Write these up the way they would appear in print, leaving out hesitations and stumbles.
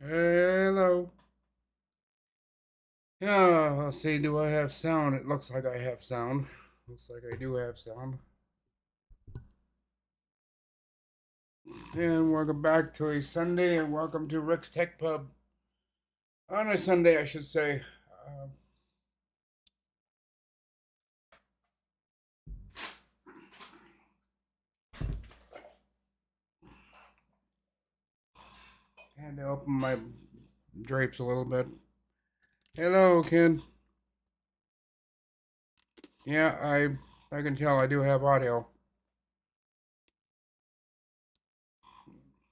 Hello. Yeah, let's see. Do I have sound? It looks like I have sound. Looks like I do have sound. And welcome back to a Sunday, and welcome to Rick's Tech Pub. On a Sunday, I should say. Uh, had to open my drapes a little bit. Hello, kid. Yeah, I can tell I do have audio.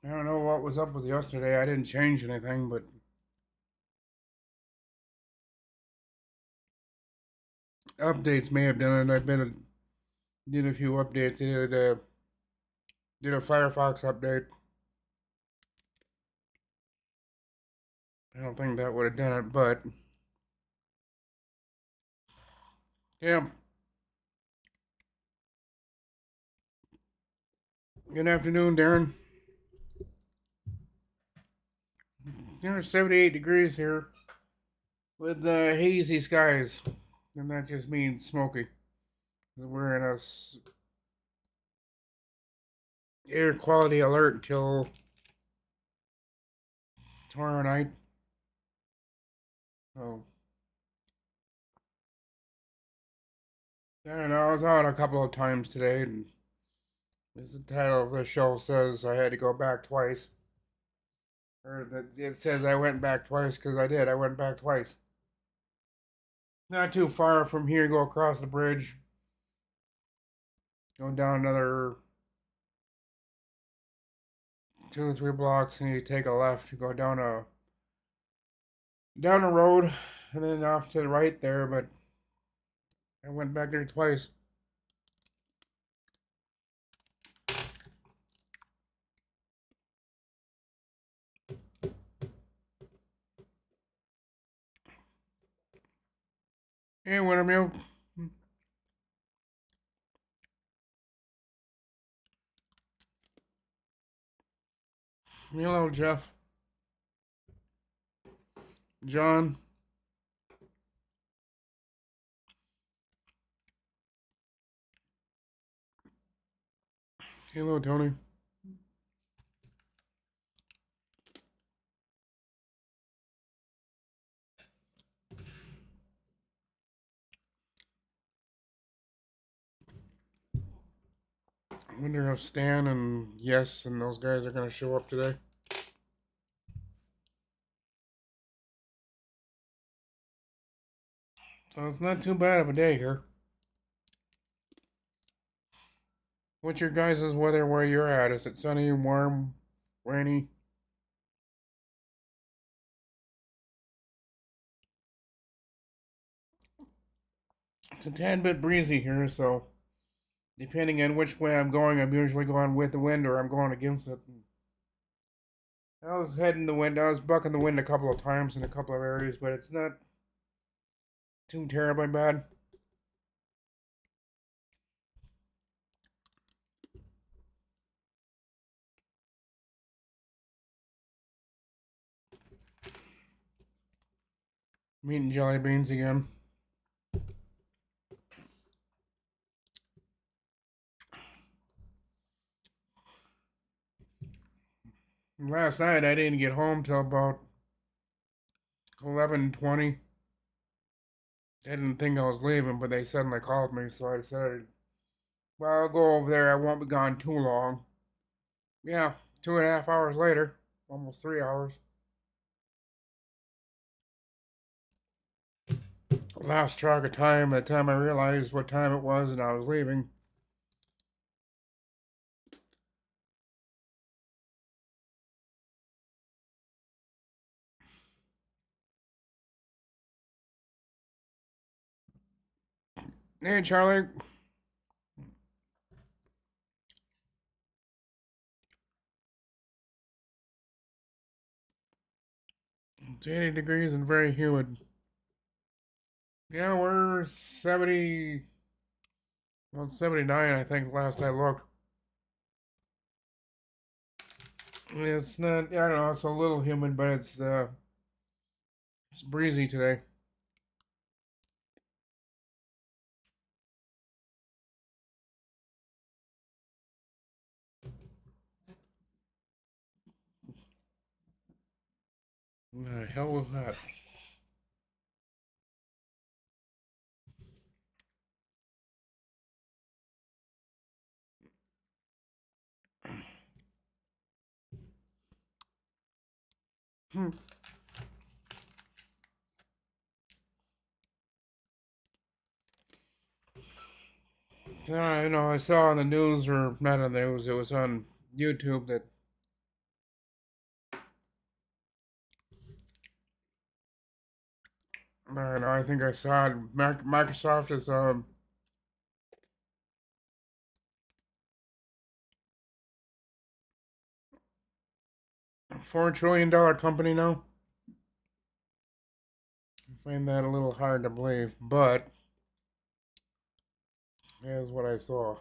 I don't know what was up with yesterday. I didn't change anything, but updates may have done it. Did a few updates. Did a Firefox update. I don't think that would have done it, but yeah. Good afternoon, Darren. It's 78 degrees here with hazy skies, and that just means smoky. We're in a air quality alert until tomorrow night. So I don't know. I was out a couple of times today, and as the title of the show says, I had to go back twice. Or that it says I went back twice because I did. I went back twice. Not too far from here. Go across the bridge. Go down another 2 or 3 blocks, and you take a left. You go down a road, and then off to the right there. But I went back there twice. Hey, Wintermute. Hello, Jeff. John. Hello, Tony. I wonder if Stan and Yes and those guys are going to show up today. So it's not too bad of a day here. What's your guys' weather where you're at? Is it sunny, warm, rainy? It's a tad bit breezy here, so depending on which way I'm going, I'm usually going with the wind or I'm going against it. I was heading the wind. I was bucking the wind a couple of times in a couple of areas, but it's not too terribly bad. I'm eating jelly beans again. Last night I didn't get home till about 11:20. I didn't think I was leaving, but they suddenly called me, so I decided, well, I'll go over there. I won't be gone too long. Yeah, 2.5 hours later, almost 3 hours. Lost track of time by the time I realized what time it was and I was leaving. Hey, Charlie. It's 80 degrees and very humid. Yeah, we're 70, well, 79, I think, last I looked. It's not. I don't know. It's a little humid, but it's breezy today. What the hell was that? Hmm. I know. I saw on the news, or not on the news. It was on YouTube that. I don't know. I think I saw it. Microsoft is $4 trillion company now. I find that a little hard to believe, but that's what I saw.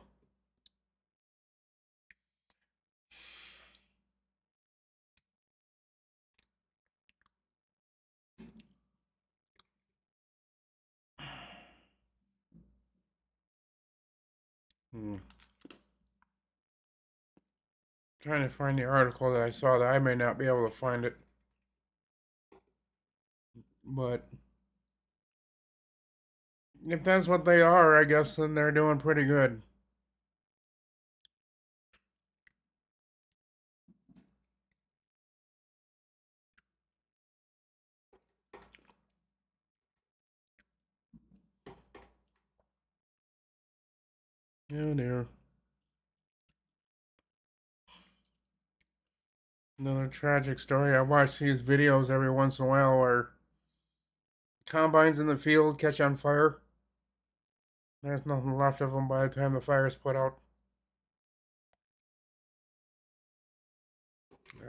Hmm. Trying to find the article that I saw that I may not be able to find it, but if that's what they are, I guess then they're doing pretty good. Oh dear. Another tragic story. I watch these videos every once in a while where combines in the field catch on fire. There's nothing left of them by the time the fire's put out.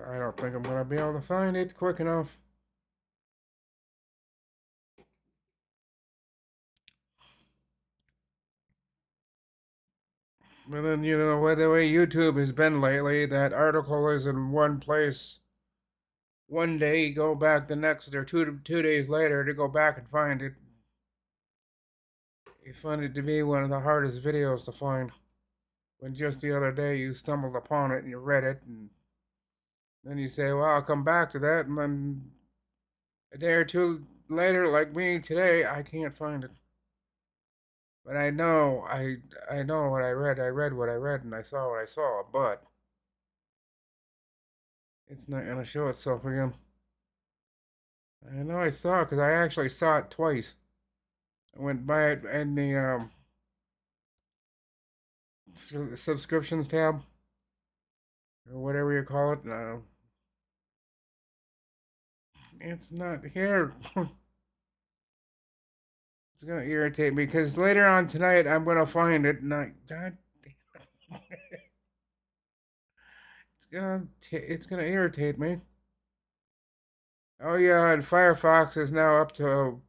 I don't think I'm gonna be able to find it quick enough. But then, the way YouTube has been lately, that article is in one place one day, you go back the next, or two days later to go back and find it. You find it to be one of the hardest videos to find. When just the other day you stumbled upon it and you read it, and then you say, well, I'll come back to that, and then a day or two later, like me today, I can't find it. But I know what I read. I read what I read, and I saw what I saw. But it's not gonna show itself again. I know I saw it because I actually saw it twice. I went by it in the subscriptions tab or whatever you call it. No, it's not here. It's gonna irritate me because later on tonight I'm gonna find it, and God, it's gonna irritate me. Oh yeah, and Firefox is now up to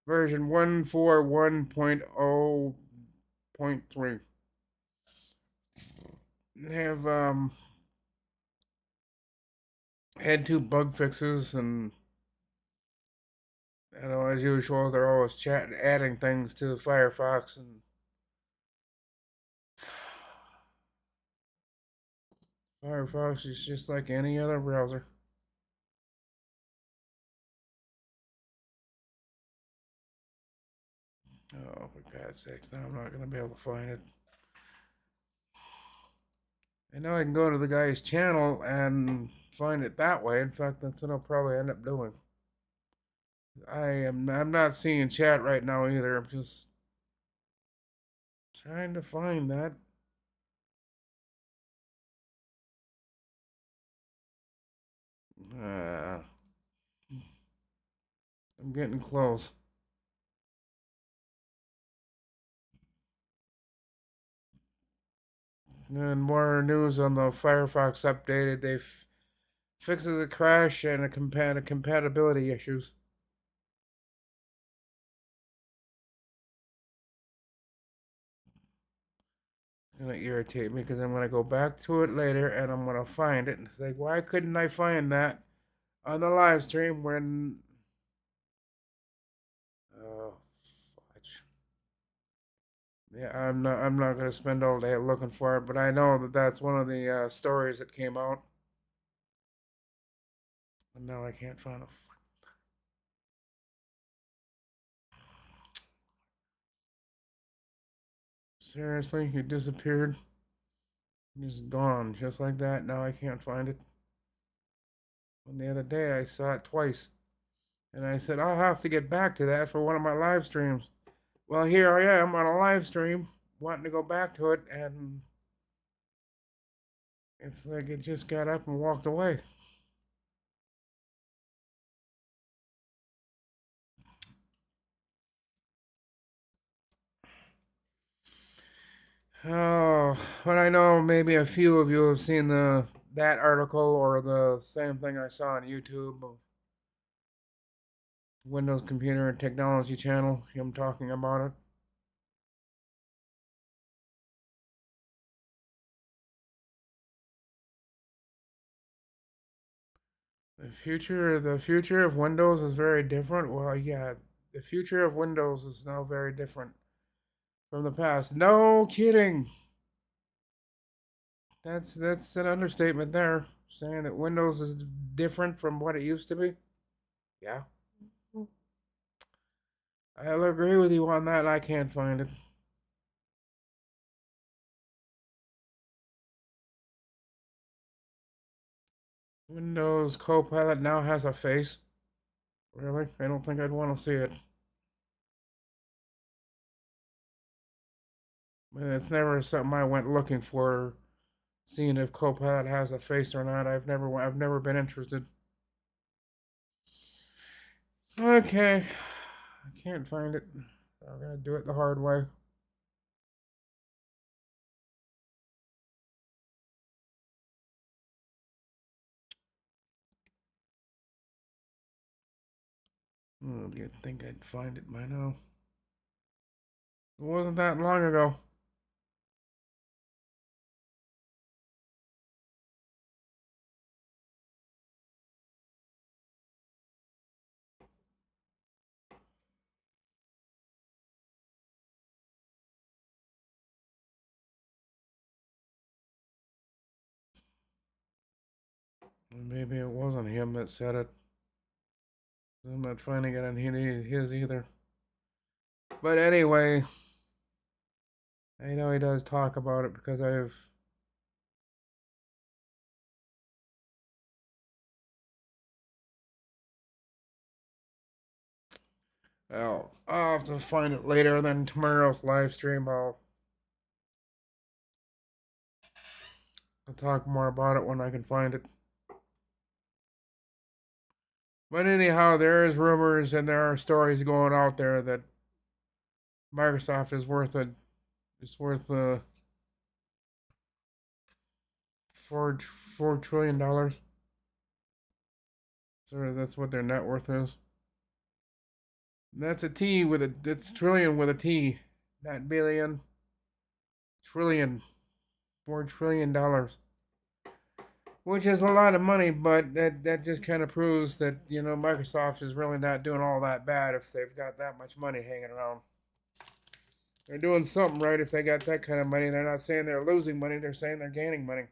version 141.0.3. They have had two bug fixes, and as usual, they're always adding things to Firefox, and Firefox is just like any other browser. Oh, for God's sakes, now I'm not gonna be able to find it. I know I can go to the guy's channel and find it that way. In fact, that's what I'll probably end up doing. I'm not seeing chat right now either. I'm just trying to find that. Uh, I'm getting close. And more news on the Firefox updated. They've fixes a crash and compatibility issues. gonna irritate me because I'm gonna go back to it later and I'm gonna find it. And it's like, why couldn't I find that on the live stream when? Oh, fudge. Yeah, I'm not gonna spend all day looking for it, but I know that that's one of the stories that came out. And now I can't find it. Seriously, you disappeared. Just gone, just like that. Now I can't find it. And the other day I saw it twice. And I said, I'll have to get back to that for one of my live streams. Well, here I am on a live stream, wanting to go back to it, and it's like it just got up and walked away. Oh, but I know maybe a few of you have seen that article or the same thing I saw on YouTube of Windows Computer and Technology Channel, him talking about it. The future of Windows is very different. Well, yeah, the future of Windows is now very different from the past. No kidding. That's an understatement there, saying that Windows is different from what it used to be. Yeah, I'll agree with you on that. I can't find it. Windows Copilot now has a face. Really? I don't think I'd want to see it. It's never something I went looking for, seeing if Copilot has a face or not. I've never been interested. Okay, I can't find it. I'm gonna do it the hard way. Oh, you'd think I'd find it by now. It wasn't that long ago. Maybe it wasn't him that said it. I'm not finding it on his either. But anyway, I know he does talk about it because I'll have to find it later. Then tomorrow's live stream, I'll talk more about it when I can find it. But anyhow, there is rumors and there are stories going out there that Microsoft is worth $4 trillion. So that's what their net worth is. That's a T with a it's trillion with a T, not billion. Trillion, $4 trillion, which is a lot of money. But that just kind of proves that Microsoft is really not doing all that bad if they've got that much money hanging around. They're doing something right if they got that kind of money. They're not saying they're losing money. They're saying they're gaining money.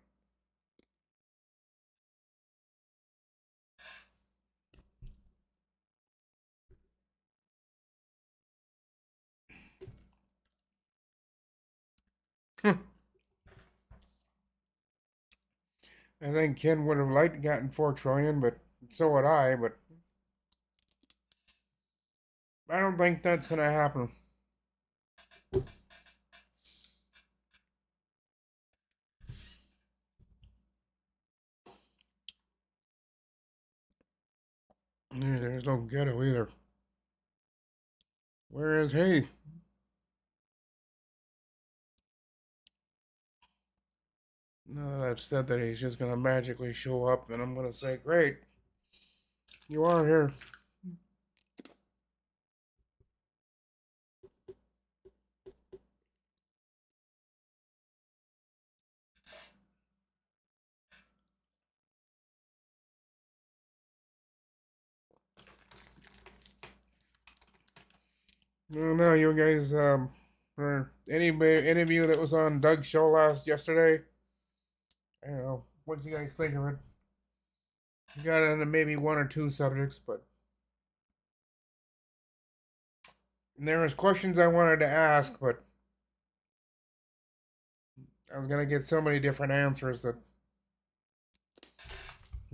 I think Ken would have liked gotten 4 trillion, but so would I. But I don't think that's gonna happen. Yeah, there's no ghetto either. Where is he? Now that I've said that, he's just gonna magically show up, and I'm gonna say, "Great, you are here." No, you guys, for any of you that was on Doug's show yesterday, I don't know, what do you guys think of it? You got into maybe one or two subjects, but there was questions I wanted to ask, but I was gonna get so many different answers that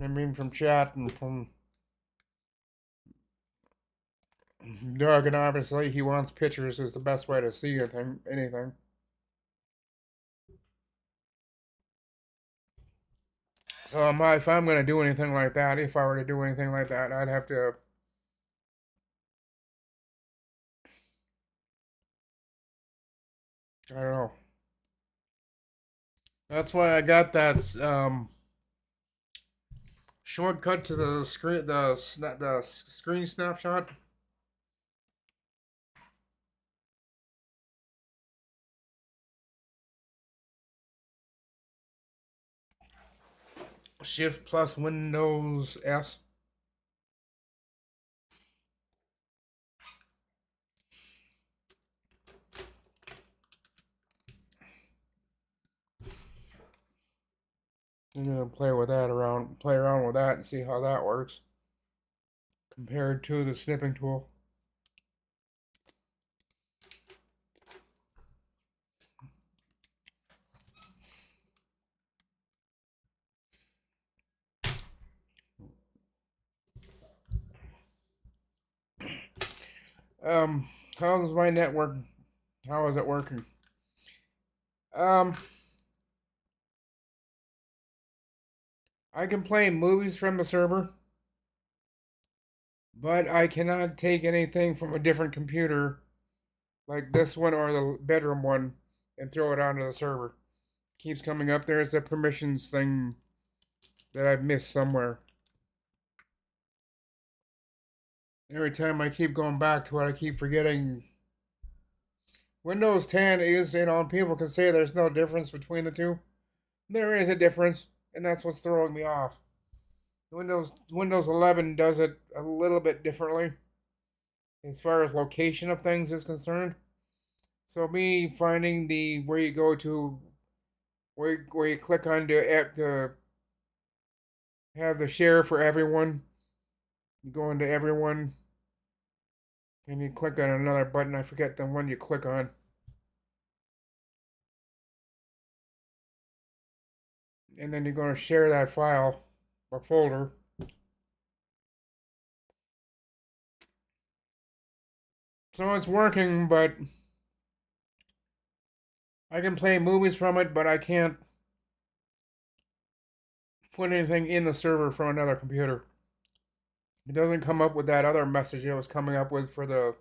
I mean from chat and from Doug, and obviously he wants pictures is the best way to see anything. So if I'm gonna do anything like that, if I were to do anything like that, I'd have to. I don't know. That's why I got that shortcut to the screen, the screen snapshot. Shift plus Windows S. I'm gonna play around with that, and see how that works compared to the snipping tool. Um, how's my network? How is it working? Um, I can play movies from the server, but I cannot take anything from a different computer, like this one or the bedroom one, and throw it onto the server. Keeps coming up. There's a permissions thing that I've missed somewhere. Every time I keep going back to it, I keep forgetting. Windows 10 is, people can say there's no difference between the two. There is a difference, and that's what's throwing me off. Windows 11 does it a little bit differently as far as location of things is concerned. So me finding the where you go to where you click on to have the share for everyone, you go into everyone and you click on another button. I forget the one you click on. And then you're going to share that file or folder. So it's working, but I can play movies from it, but I can't put anything in the server from another computer. It doesn't come up with that other message it was coming up with for the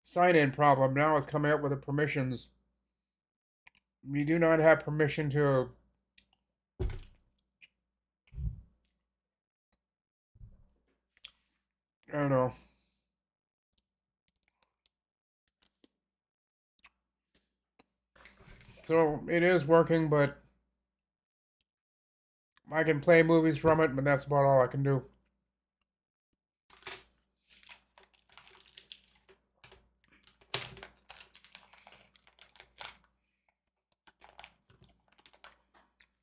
sign in problem. Now it's coming up with the permissions. You do not have permission to. I don't know. So it is working, but I can play movies from it, but that's about all I can do.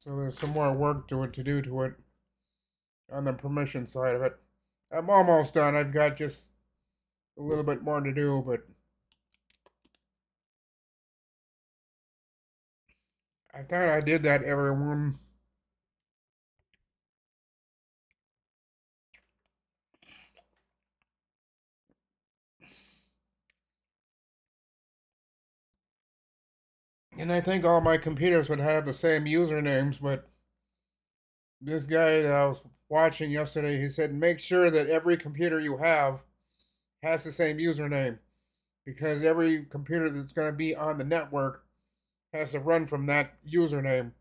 So there's some more work to do to it on the permission side of it. I'm almost done. I've got just a little bit more to do, but I thought I did that, everyone. And I think all my computers would have the same usernames, but this guy that I was watching yesterday, he said make sure that every computer you have has the same username, because every computer that's going to be on the network has to run from that username.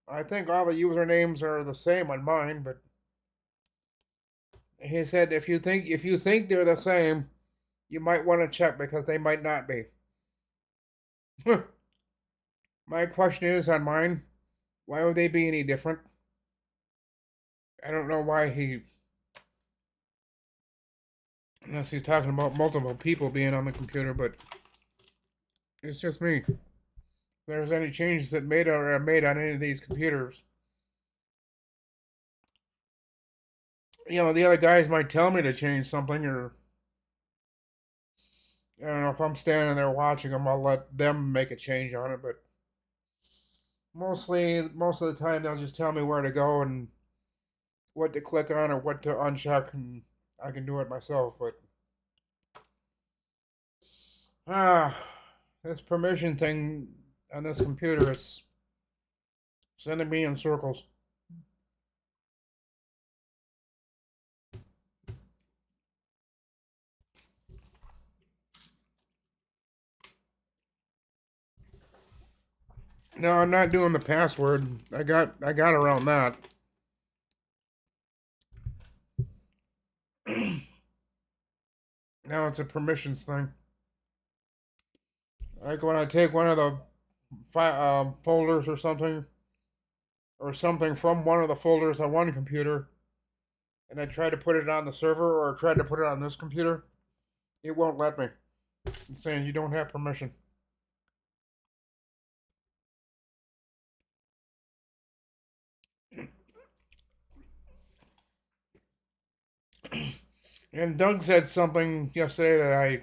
I think all the usernames are the same on mine, but he said if you think they're the same, you might want to check because they might not be. My question is on mine, why would they be any different? I don't know why Unless he's talking about multiple people being on the computer, but it's just me. If there's any changes that made or are made on any of these computers, the other guys might tell me to change something, or I don't know, if I'm standing there watching them, I'll let them make a change on it. But most of the time, they'll just tell me where to go and what to click on or what to uncheck, and I can do it myself. But ah, this permission thing on this computer, it's sending me in circles. No, I'm not doing the password. I got around that. Now it's a permissions thing. Like when I take one of the folders or something from one of the folders on one computer, and I try to put it on the server or try to put it on this computer, it won't let me. It's saying you don't have permission. And Doug said something yesterday that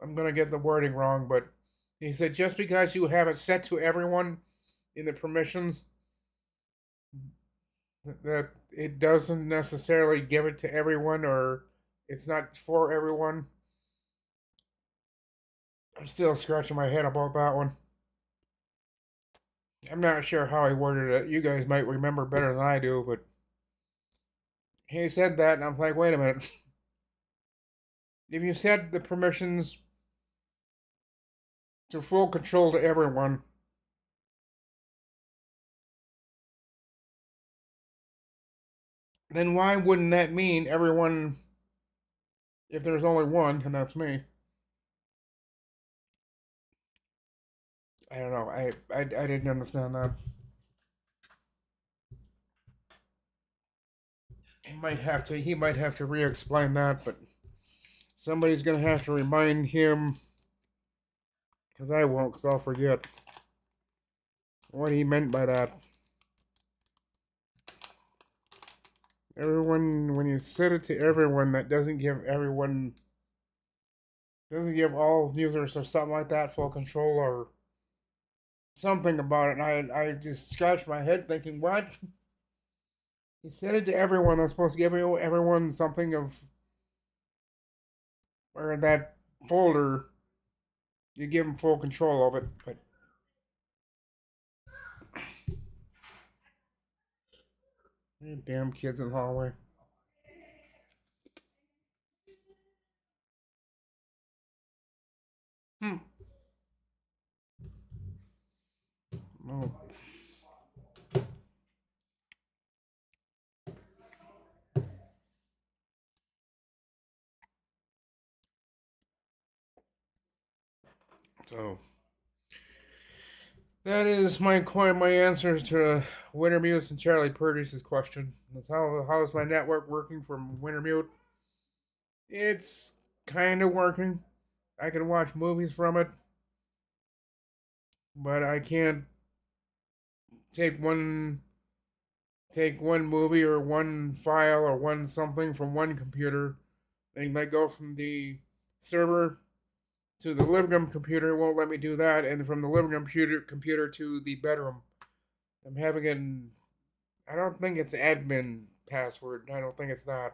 I'm gonna get the wording wrong, but he said just because you have it set to everyone in the permissions, that it doesn't necessarily give it to everyone, or it's not for everyone. I'm still scratching my head about that one. I'm not sure how I worded it. You guys might remember better than I do, but he said that, and I'm like, wait a minute. If you set the permissions to full control to everyone, then why wouldn't that mean everyone, if there's only one, and that's me? I don't know. I didn't understand that. He might have to re-explain that, but somebody's gonna have to remind him, because I won't, because I'll forget what he meant by that. Everyone, when you set it to everyone, that doesn't give all users or something like that full control or something about it. And I just scratched my head thinking, what? He said it to everyone. That's supposed to give everyone something of, or that folder, you give them full control of it. But damn kids in the hallway. Hmm. No. So that is my answers to Wintermute and Charlie Purdy's question. That's how is my network working from Wintermute? It's kind of working. I can watch movies from it, but I can't take one take one movie or one file or one something from one computer and let go from the server to the living room computer. It won't let me do that, and from the living room computer to the bedroom. I'm having an I don't think it's admin password. I don't think it's that.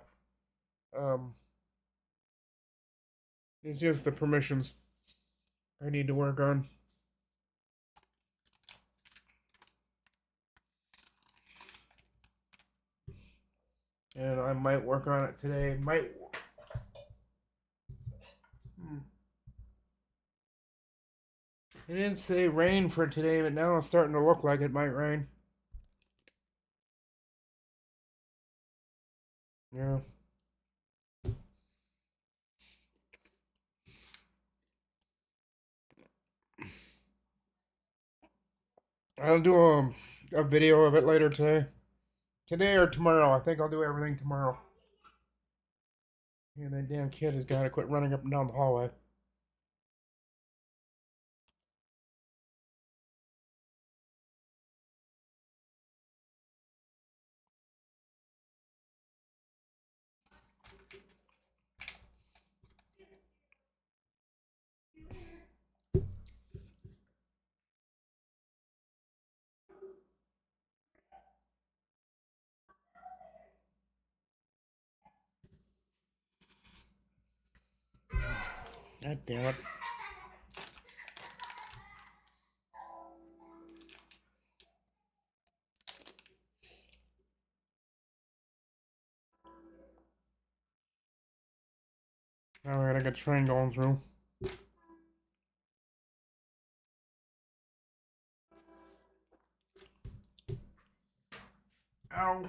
Um, it's just the permissions I need to work on, and I might work on it today. Might. Hmm. It didn't say rain for today, but now it's starting to look like it might rain. Yeah. I'll do a video of it later today. Today or tomorrow. I think I'll do everything tomorrow. Yeah, that damn kid has got to quit running up and down the hallway. God damn it. Alright, I got a train going through. Ow.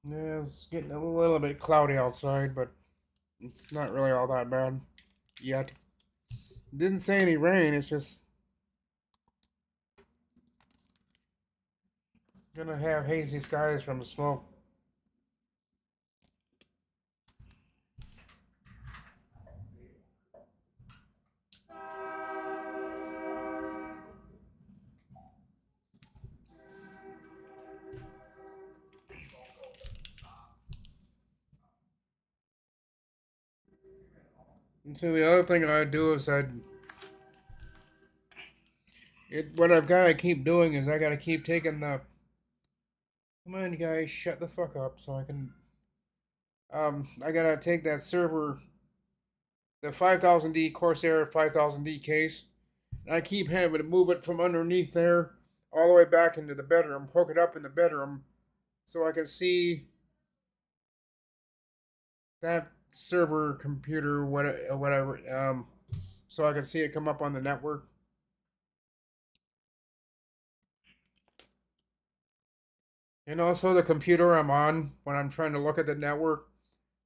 Yeah, it's getting a little bit cloudy outside, but it's not really all that bad yet. Didn't say any rain, it's just gonna have hazy skies from the smoke. And so the other thing I'd do is what I've got to keep doing is I got to keep taking the. Come on, guys, shut the fuck up so I can. I gotta take that server, the 5000D Corsair 5000D case, and I keep having to move it from underneath there all the way back into the bedroom, hook it up in the bedroom, so I can see that server computer, whatever, so I can see it come up on the network. And also the computer I'm on when I'm trying to look at the network,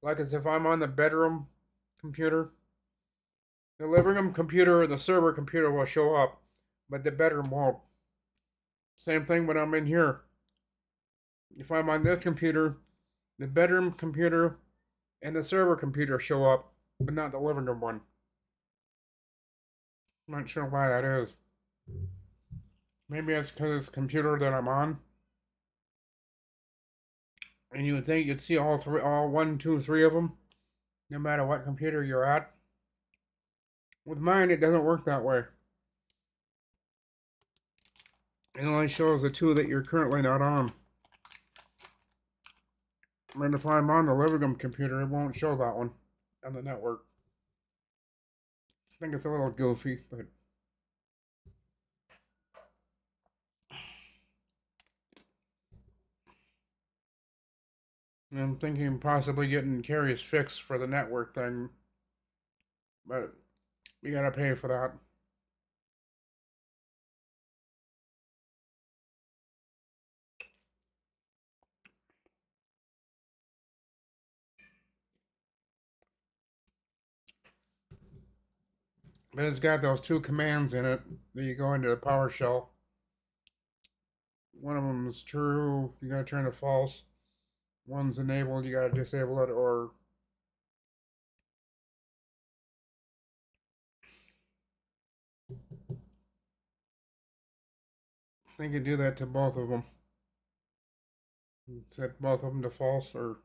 like as if I'm on the bedroom computer. The living room computer or the server computer will show up, but the bedroom won't. Same thing when I'm in here. If I'm on this computer, the bedroom computer and the server computer show up, but not the living room one. I'm not sure why that is. Maybe it's because it's the computer that I'm on. And you would think you'd see all three, all one, two, three of them, no matter what computer you're at. With mine, it doesn't work that way. It only shows the two that you're currently not on. And if I'm on the living room computer, it won't show that one on the network. I think it's a little goofy, but I'm thinking possibly getting Carrie's fixed for the network thing, but we gotta pay for that. But it's got those two commands in it that you go into the PowerShell. One of them is true, you gotta turn to false. One's enabled, you gotta disable it, or I think you do that to both of them. Set both of them to false, or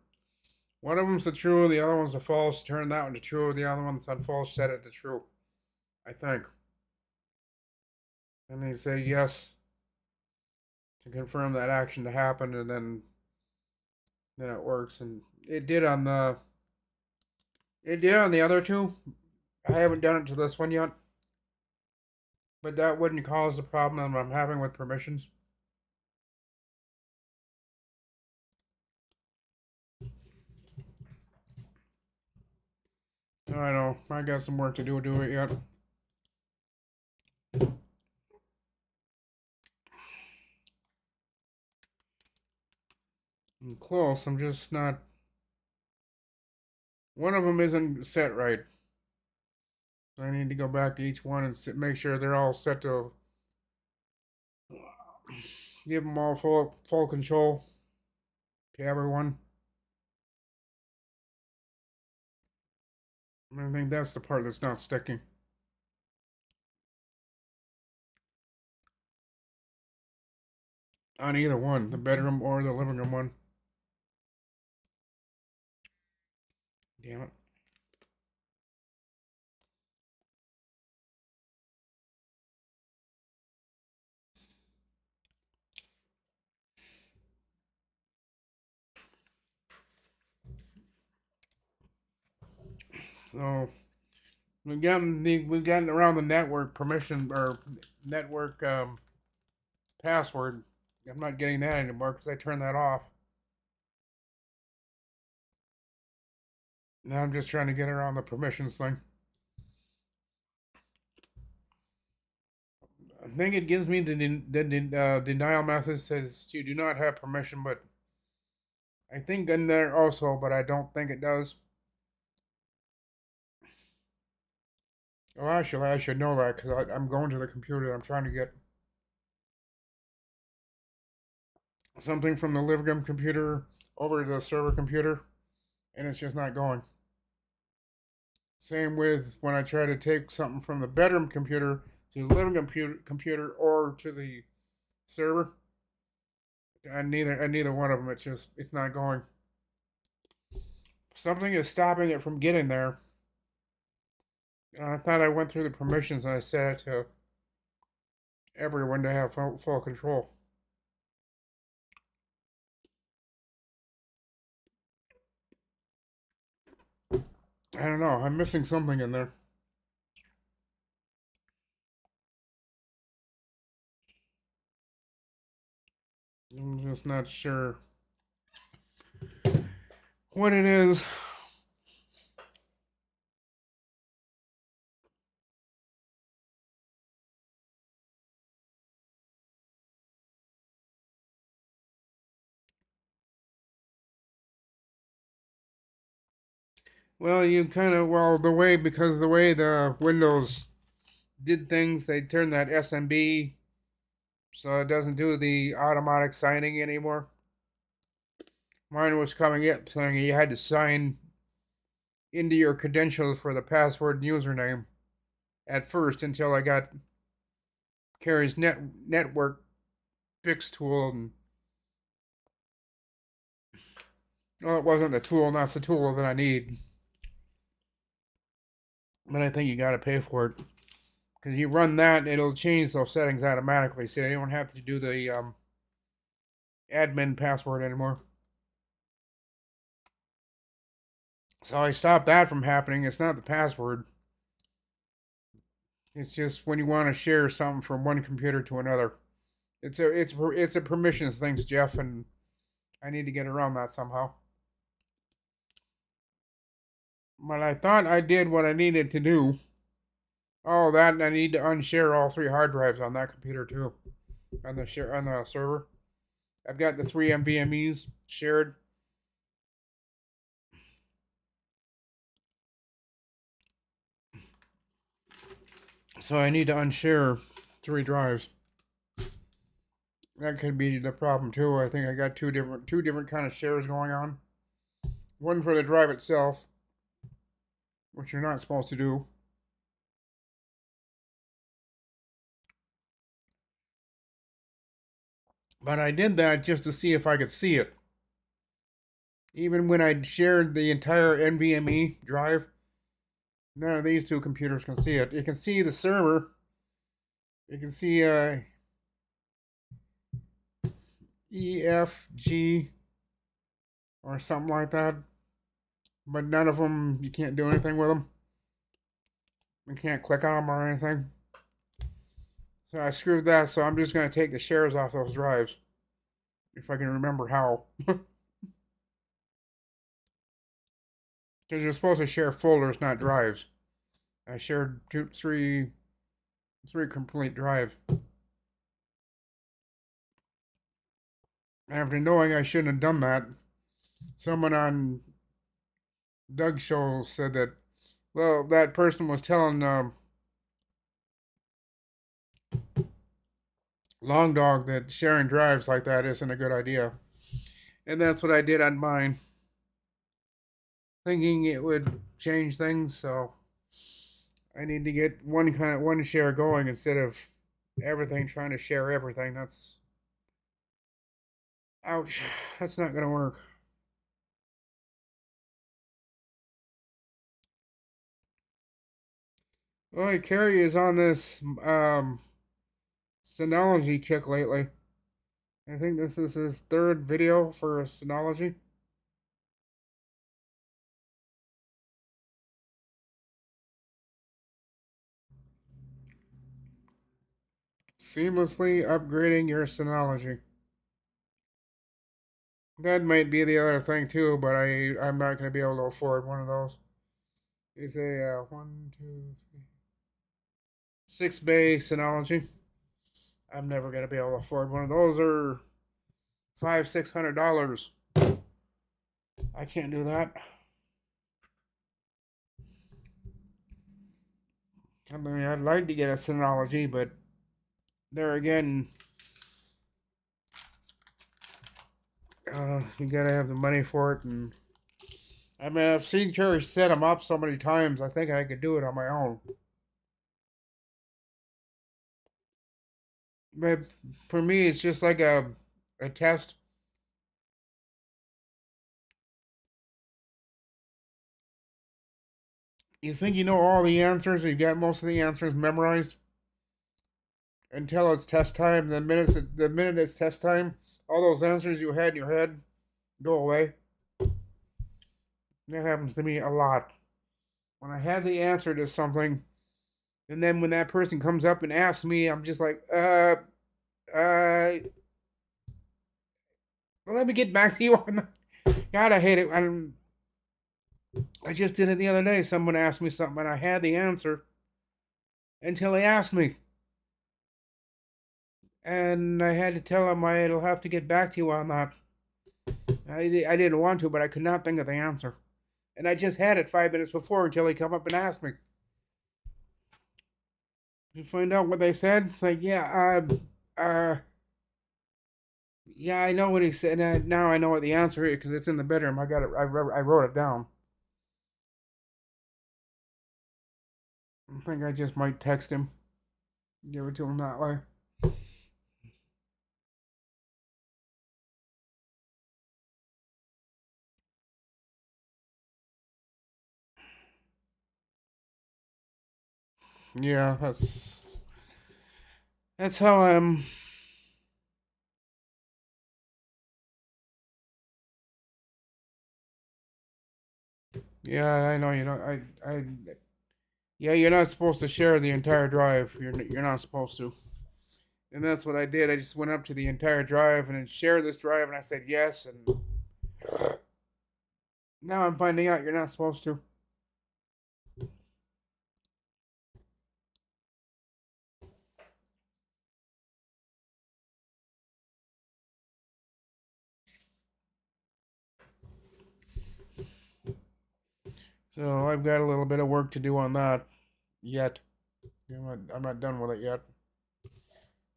one of them's the true, the other one's the false. Turn that one to true, the other one's on false. Set it to true. I think. And then you say yes to confirm that action to happen, and then it works. And it did on the other two. I haven't done it to this one yet, but that wouldn't cause the problem I'm having with permissions. I know. I got some work to do it yet. I'm close. I'm just not. One of them isn't set right. So I need to go back to each one and make sure they're all set to give them all full control to everyone. I think that's the part that's not sticking. On either one, the bedroom or the living room one. Damn it. So we've gotten around the network permission or network password. I'm not getting that anymore because I turned that off. Now I'm just trying to get around the permissions thing. I think it gives me the denial message says you do not have permission, but I think in there also, but I don't think it does. Oh, actually, I should know that because I'm going to the computer. I'm trying to get something from the living room computer over to the server computer, and it's just not going. Same with when I try to take something from the bedroom computer to the living computer or to the server. And neither one of them. It's not going. Something is stopping it from getting there. I thought I went through the permissions and I set it to everyone to have full control. I don't know. I'm missing something in there. I'm just not sure what it is. Well, you kind of because the way the Windows did things, they turned that SMB so it doesn't do the automatic signing anymore. Mine was coming up saying you had to sign into your credentials for the password and username at first until I got Carrie's network fix tool, and well, it wasn't the tool, and that's the tool that I need. But I think you got to pay for it because you run that, it'll change those settings automatically, so you don't have to do the admin password anymore. So I stopped that from happening. It's not the password. It's just when you want to share something from one computer to another. It's a permissions things, Jeff, and I need to get around that somehow. But I thought I did what I needed to do. Oh, that I need to unshare all three hard drives on that computer too, on the server. I've got the three NVMe's shared. So I need to unshare three drives. That could be the problem too. I think I got two different kind of shares going on. One for the drive itself, which you're not supposed to do. But I did that just to see if I could see it. Even when I shared the entire NVMe drive, none of these two computers can see it. You can see the server. You can see EFG or something like that. But none of them, you can't do anything with them. You can't click on them or anything. So I screwed that, so I'm just going to take the shares off those drives. If I can remember how. Because you're supposed to share folders, not drives. I shared three complete drives. After knowing I shouldn't have done that, someone on Doug's show said that Well, that person was telling Long Dog that sharing drives like that isn't a good idea. And that's what I did on mine, thinking it would change things. So I need to get one share going instead of everything trying to share everything. That's ouch. That's not gonna work. Well, Carrie is on this Synology kick lately. I think this is his third video for Synology. Seamlessly upgrading your Synology. That might be the other thing too, but I'm not going to be able to afford one of those. It's a one, two, three, 6 bay Synology. I'm never going to be able to afford one of those. Or $500-600. I can't do that. I mean, I'd like to get a Synology, but there again, you gotta have the money for it. And I mean, I've seen Carrie set them up so many times. I think I could do it on my own. But for me, it's just like a test. You think you know all the answers, you got most of the answers memorized until it's test time. The minute it's test time, all those answers you had in your head go away. That happens to me a lot. When I have the answer to something, and then when that person comes up and asks me, I'm just like, let me get back to you on that. God, I hate it. I just did it the other day. Someone asked me something, and I had the answer until they asked me. And I had to tell them I'll have to get back to you on that. I didn't want to, but I could not think of the answer. And I just had it 5 minutes before until he come up and asked me. You find out what they said? It's like, yeah, I know what he said. And now I know what the answer is because it's in the bedroom. I got it. I wrote it down. I think I just might text him, give it to him that way. Yeah, that's how I'm. Yeah, I know you don't. Yeah, you're not supposed to share the entire drive. You're not supposed to. And that's what I did. I just went up to the entire drive and then share this drive, and I said yes. And now I'm finding out you're not supposed to. So I've got a little bit of work to do on that yet. I'm not done with it yet,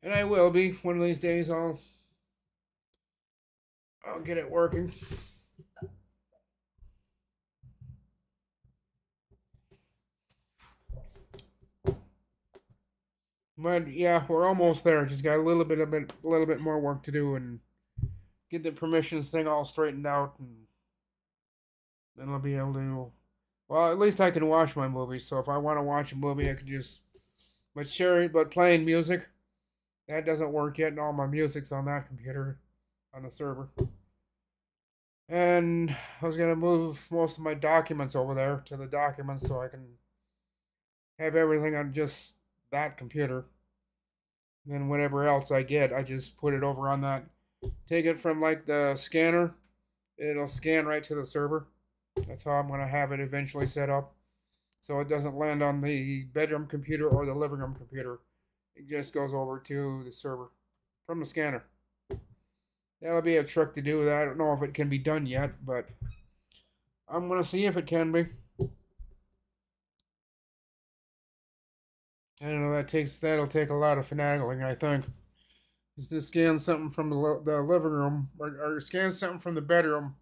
and I will be one of these days. I'll get it working. But yeah, we're almost there. Just got a little bit more work to do and get the permissions thing all straightened out, and then I'll be able to. Well, at least I can watch my movies. So if I want to watch a movie, I can just. But playing music, that doesn't work yet, and all my music's on that computer, on the server. And I was gonna move most of my documents over there to the documents so I can have everything on just that computer. Then whatever else I get, I just put it over on that. Take it from like the scanner, it'll scan right to the server. That's how I'm gonna have it eventually set up. So it doesn't land on the bedroom computer or the living room computer. It just goes over to the server from the scanner. That'll be a trick to do that. I don't know if it can be done yet, but I'm gonna see if it can be. I don't know. That'll take a lot of finagling, I think. Just to scan something from the living room or scan something from the bedroom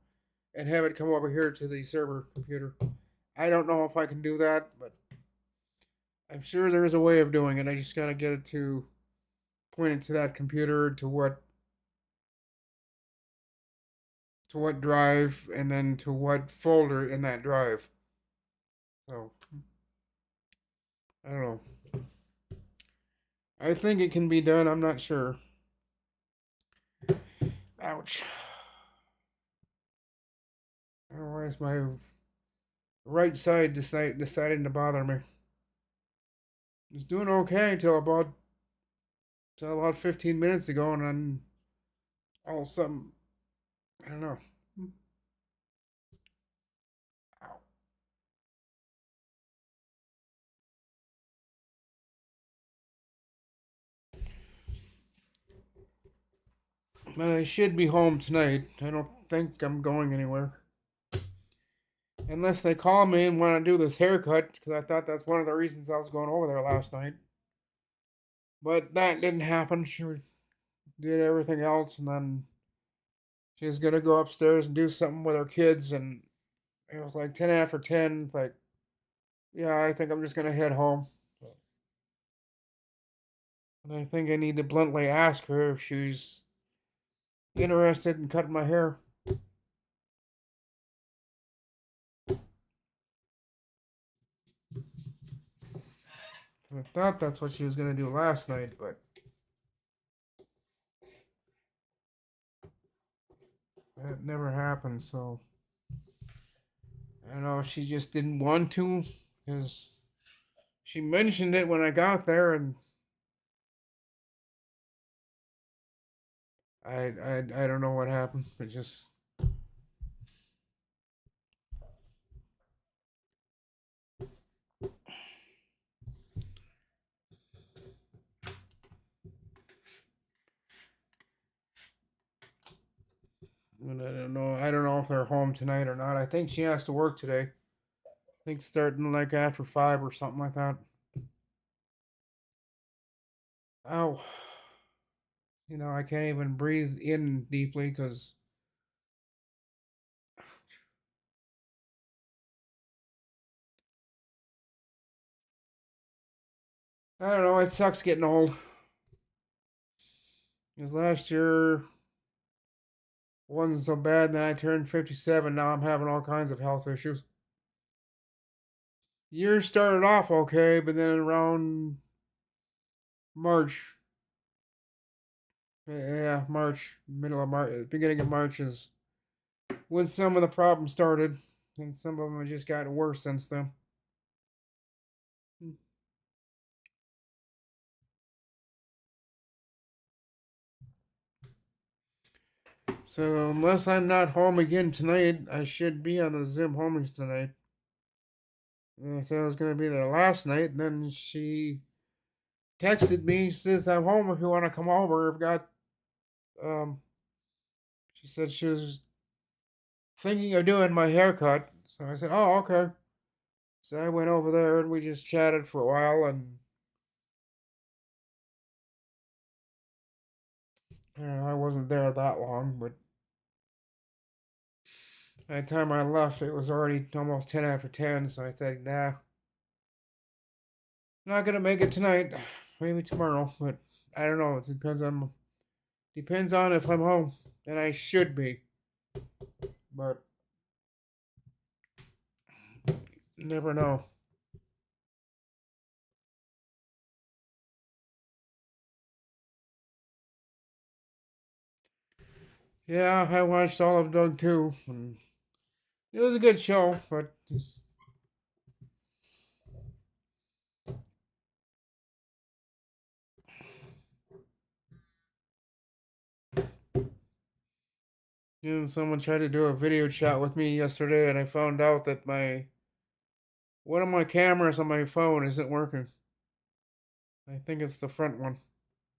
and have it come over here to the server computer. I don't know if I can do that, but I'm sure there's a way of doing it. I just gotta get it to point it to that computer to what drive and then to what folder in that drive. So I don't know. I think it can be done. I'm not sure. Ouch. I don't know why is my right side deciding to bother me. I was doing okay till about 15 minutes ago, and then all of a sudden, I don't know. Ow. But I should be home tonight. I don't think I'm going anywhere. Unless they call me and want to do this haircut, because I thought that's one of the reasons I was going over there last night. But that didn't happen. Did everything else, and then she was gonna go upstairs and do something with her kids, and it was like 10 after 10. It's like, yeah, I think I'm just gonna head home. And I think I need to bluntly ask her if she's interested in cutting my hair. I thought that's what she was gonna do last night, but that never happened. So I don't know if she just didn't want to, because she mentioned it when I got there, and I don't know what happened. It just I don't know. I don't know if they're home tonight or not. I think she has to work today. I think starting like after 5 or something like that. Ow. I can't even breathe in deeply because I don't know. It sucks getting old. Because last year wasn't so bad. Then I turned 57. Now I'm having all kinds of health issues. The year started off okay, but then around March, yeah, March, middle of March, beginning of March is when some of the problems started, and some of them have just gotten worse since then. So unless I'm not home again tonight, I should be on the Zim homies tonight. And I said I was gonna be there last night, and then she texted me, says I'm home if you want to come over. I've got um she said she was thinking of doing my haircut. So I said, "Oh, okay." So I went over there and we just chatted for a while, and I wasn't there that long, but by the time I left, it was already almost 10 after 10. So I said, "Nah, not gonna make it tonight. Maybe tomorrow, but I don't know. It depends on if I'm home, and I should be, but never know." Yeah, I watched all of Doug too, and it was a good show, but just, someone tried to do a video chat with me yesterday, and I found out that my one of my cameras on my phone isn't working. I think it's the front one.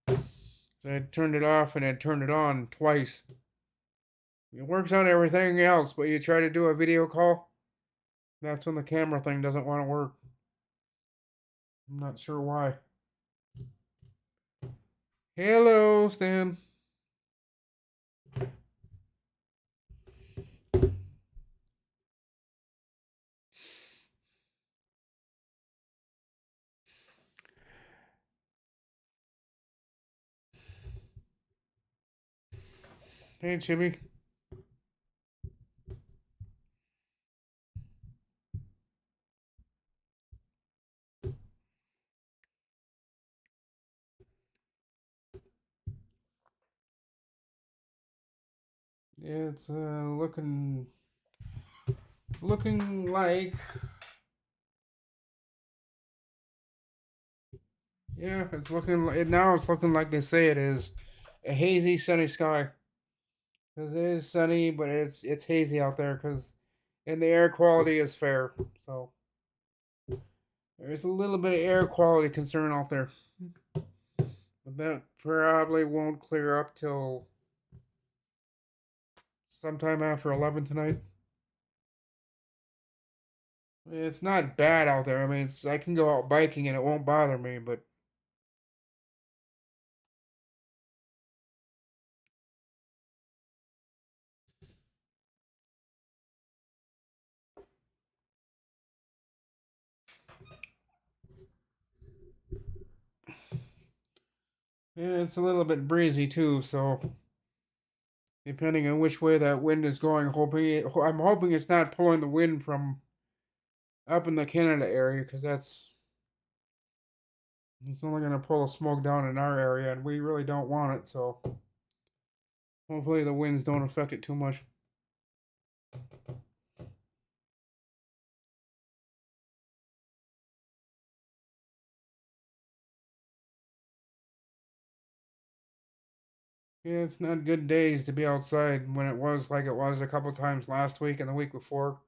So I turned it off and I turned it on twice. It works on everything else, but you try to do a video call, that's when the camera thing doesn't want to work. I'm not sure why. Hello, Stan. Hey, Jimmy. Yeah, it's looking like, yeah, it's looking like now. It's looking like they say it is a hazy, sunny sky. Because it is sunny, but it's hazy out there. Because and the air quality is fair, so there's a little bit of air quality concern out there. But that probably won't clear up till sometime after 11 tonight. It's not bad out there. I mean, I can go out biking and it won't bother me, but yeah, it's a little bit breezy too. So depending on which way that wind is going, I'm hoping it's not pulling the wind from up in the Canada area, because it's only going to pull the smoke down in our area, and we really don't want it. So hopefully the winds don't affect it too much. Yeah, it's not good days to be outside when it was like it was a couple times last week and the week before.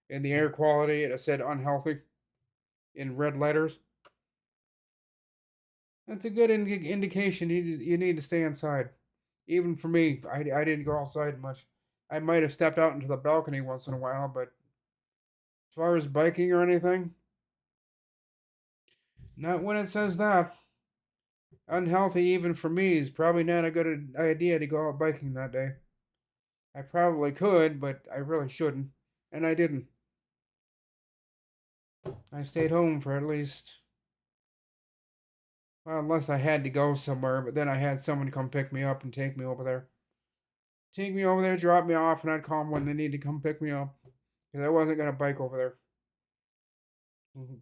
In the air quality, it said unhealthy in red letters. That's a good indication you need to stay inside. Even for me, I didn't go outside much. I might have stepped out into the balcony once in a while, but as far as biking or anything, not when it says that. Unhealthy, even for me, is probably not a good idea to go out biking that day. I probably could, but I really shouldn't. And I didn't. I stayed home for at least, well, unless I had to go somewhere, but then I had someone come pick me up and take me over there. Take me over there, drop me off, and I'd call them when they need to come pick me up. Because I wasn't going to bike over there. Mhm.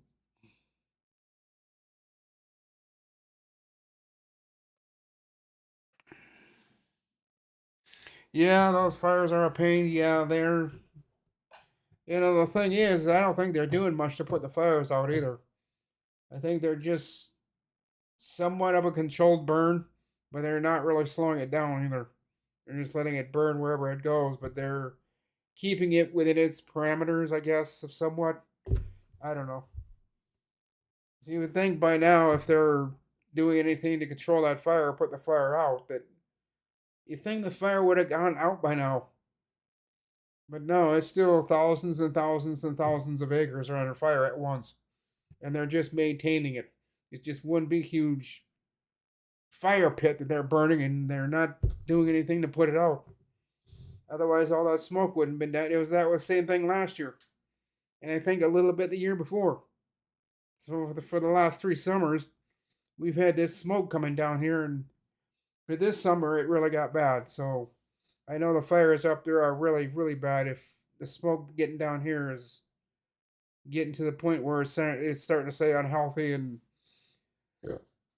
Yeah, those fires are a pain. Yeah, they're. The thing is, I don't think they're doing much to put the fires out either. I think they're just somewhat of a controlled burn, but they're not really slowing it down either. They're just letting it burn wherever it goes, but they're keeping it within its parameters, I guess, of somewhat. I don't know. So you would think by now, if they're doing anything to control that fire or put the fire out, that you think the fire would have gone out by now. But no, it's still thousands and thousands and thousands of acres are under fire at once, and they're just maintaining it. It's just one big, huge fire pit that they're burning, and they're not doing anything to put it out. Otherwise, all that smoke wouldn't have been down. That was the same thing last year, and I think a little bit the year before. So for the last 3 summers, we've had this smoke coming down here, and for this summer, it really got bad. So I know the fires up there are really, really bad. If the smoke getting down here is getting to the point where it's starting to say unhealthy, and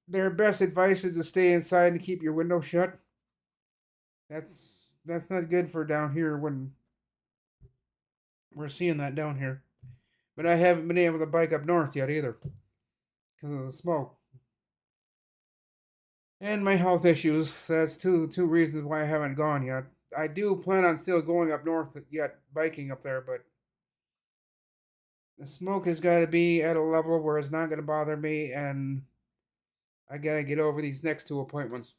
their best advice is to stay inside and keep your window shut. That's not good for down here when we're seeing that down here. But I haven't been able to bike up north yet either because of the smoke and my health issues. So that's two reasons why I haven't gone yet. I do plan on still going up north yet, biking up there, but the smoke has got to be at a level where it's not going to bother me, and I got to get over these next two appointments,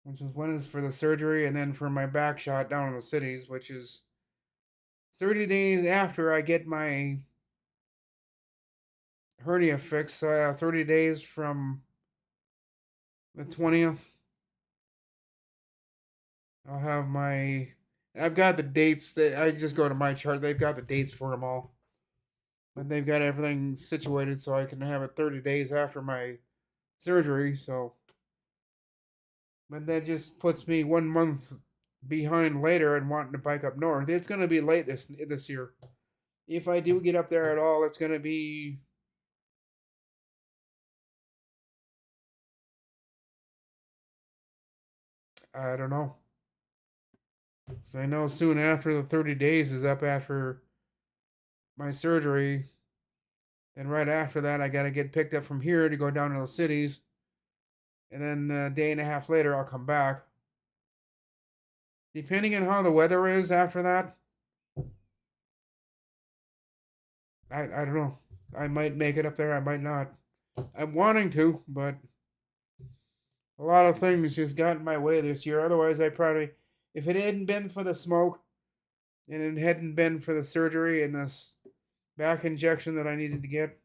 which is one is for the surgery and then for my back shot down in the cities, which is 30 days after I get my hernia fixed. So I have 30 days from the 20th. I'll have my. I've got the dates. That I just go to my chart. They've got the dates for them all, but they've got everything situated so I can have it 30 days after my surgery. So, but that just puts me 1 month behind later and wanting to bike up north. It's gonna be late this year. If I do get up there at all, it's gonna be. I don't know. So I know soon after the 30 days is up after my surgery, then right after that I gotta get picked up from here to go down to the cities, and then a day and a half later I'll come back. Depending on how the weather is after that, I don't know. I might make it up there. I might not. I'm wanting to, but a lot of things just got in my way this year. Otherwise, I probably, if it hadn't been for the smoke and it hadn't been for the surgery and this back injection that I needed to get,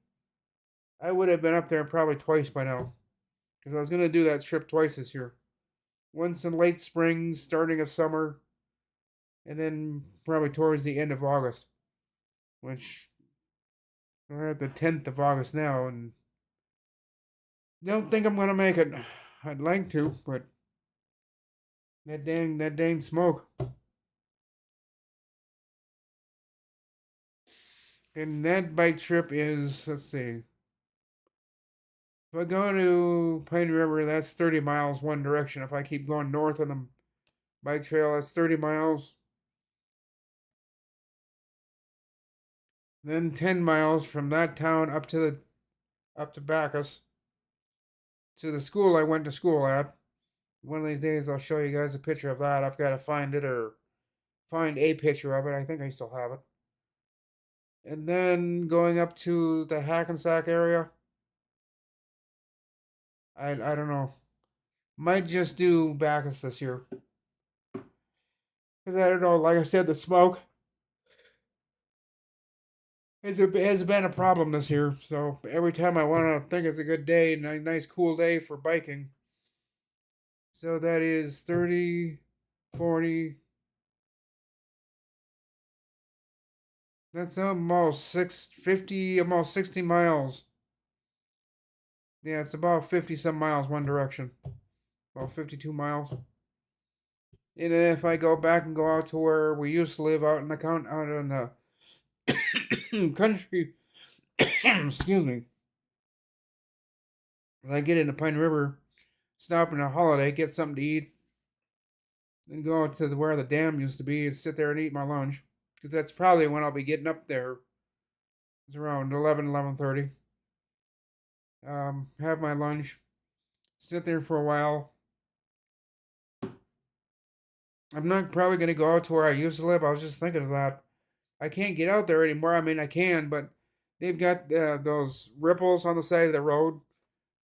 I would have been up there probably twice by now. Because I was going to do that trip twice this year. Once in late spring, starting of summer, and then probably towards the end of August, which we're at the 10th of August now, and don't think I'm going to make it. I'd like to, but that dang smoke. And that bike trip is, let's see, if I go to Pine River, that's 30 miles one direction. If I keep going north on the bike trail, that's 30 miles. Then 10 miles from that town up to Bacchus to the school I went to school at. One of these days I'll show you guys a picture of that. I've got to find it or find a picture of it. I think I still have it. And then going up to the Hackensack area. I don't know. Might just do Bacchus this year. Because I don't know, like I said, the smoke has been a problem this year. So every time I want to think it's a good day, a nice cool day for biking. So that is 30, 40. That's almost 650, almost 60 miles. Yeah, it's about 50 some miles one direction. About 52 miles. And then if I go back and go out to where we used to live out in the country, excuse me. As I get into Pine River, stop in a holiday, get something to eat, then go out to where the dam used to be and sit there and eat my lunch. Because that's probably when I'll be getting up there. It's around 11:30. Have my lunch, sit there for a while. I'm not probably going to go out to where I used to live. I was just thinking of that. I can't get out there anymore. I mean, I can, but they've got those ripples on the side of the road.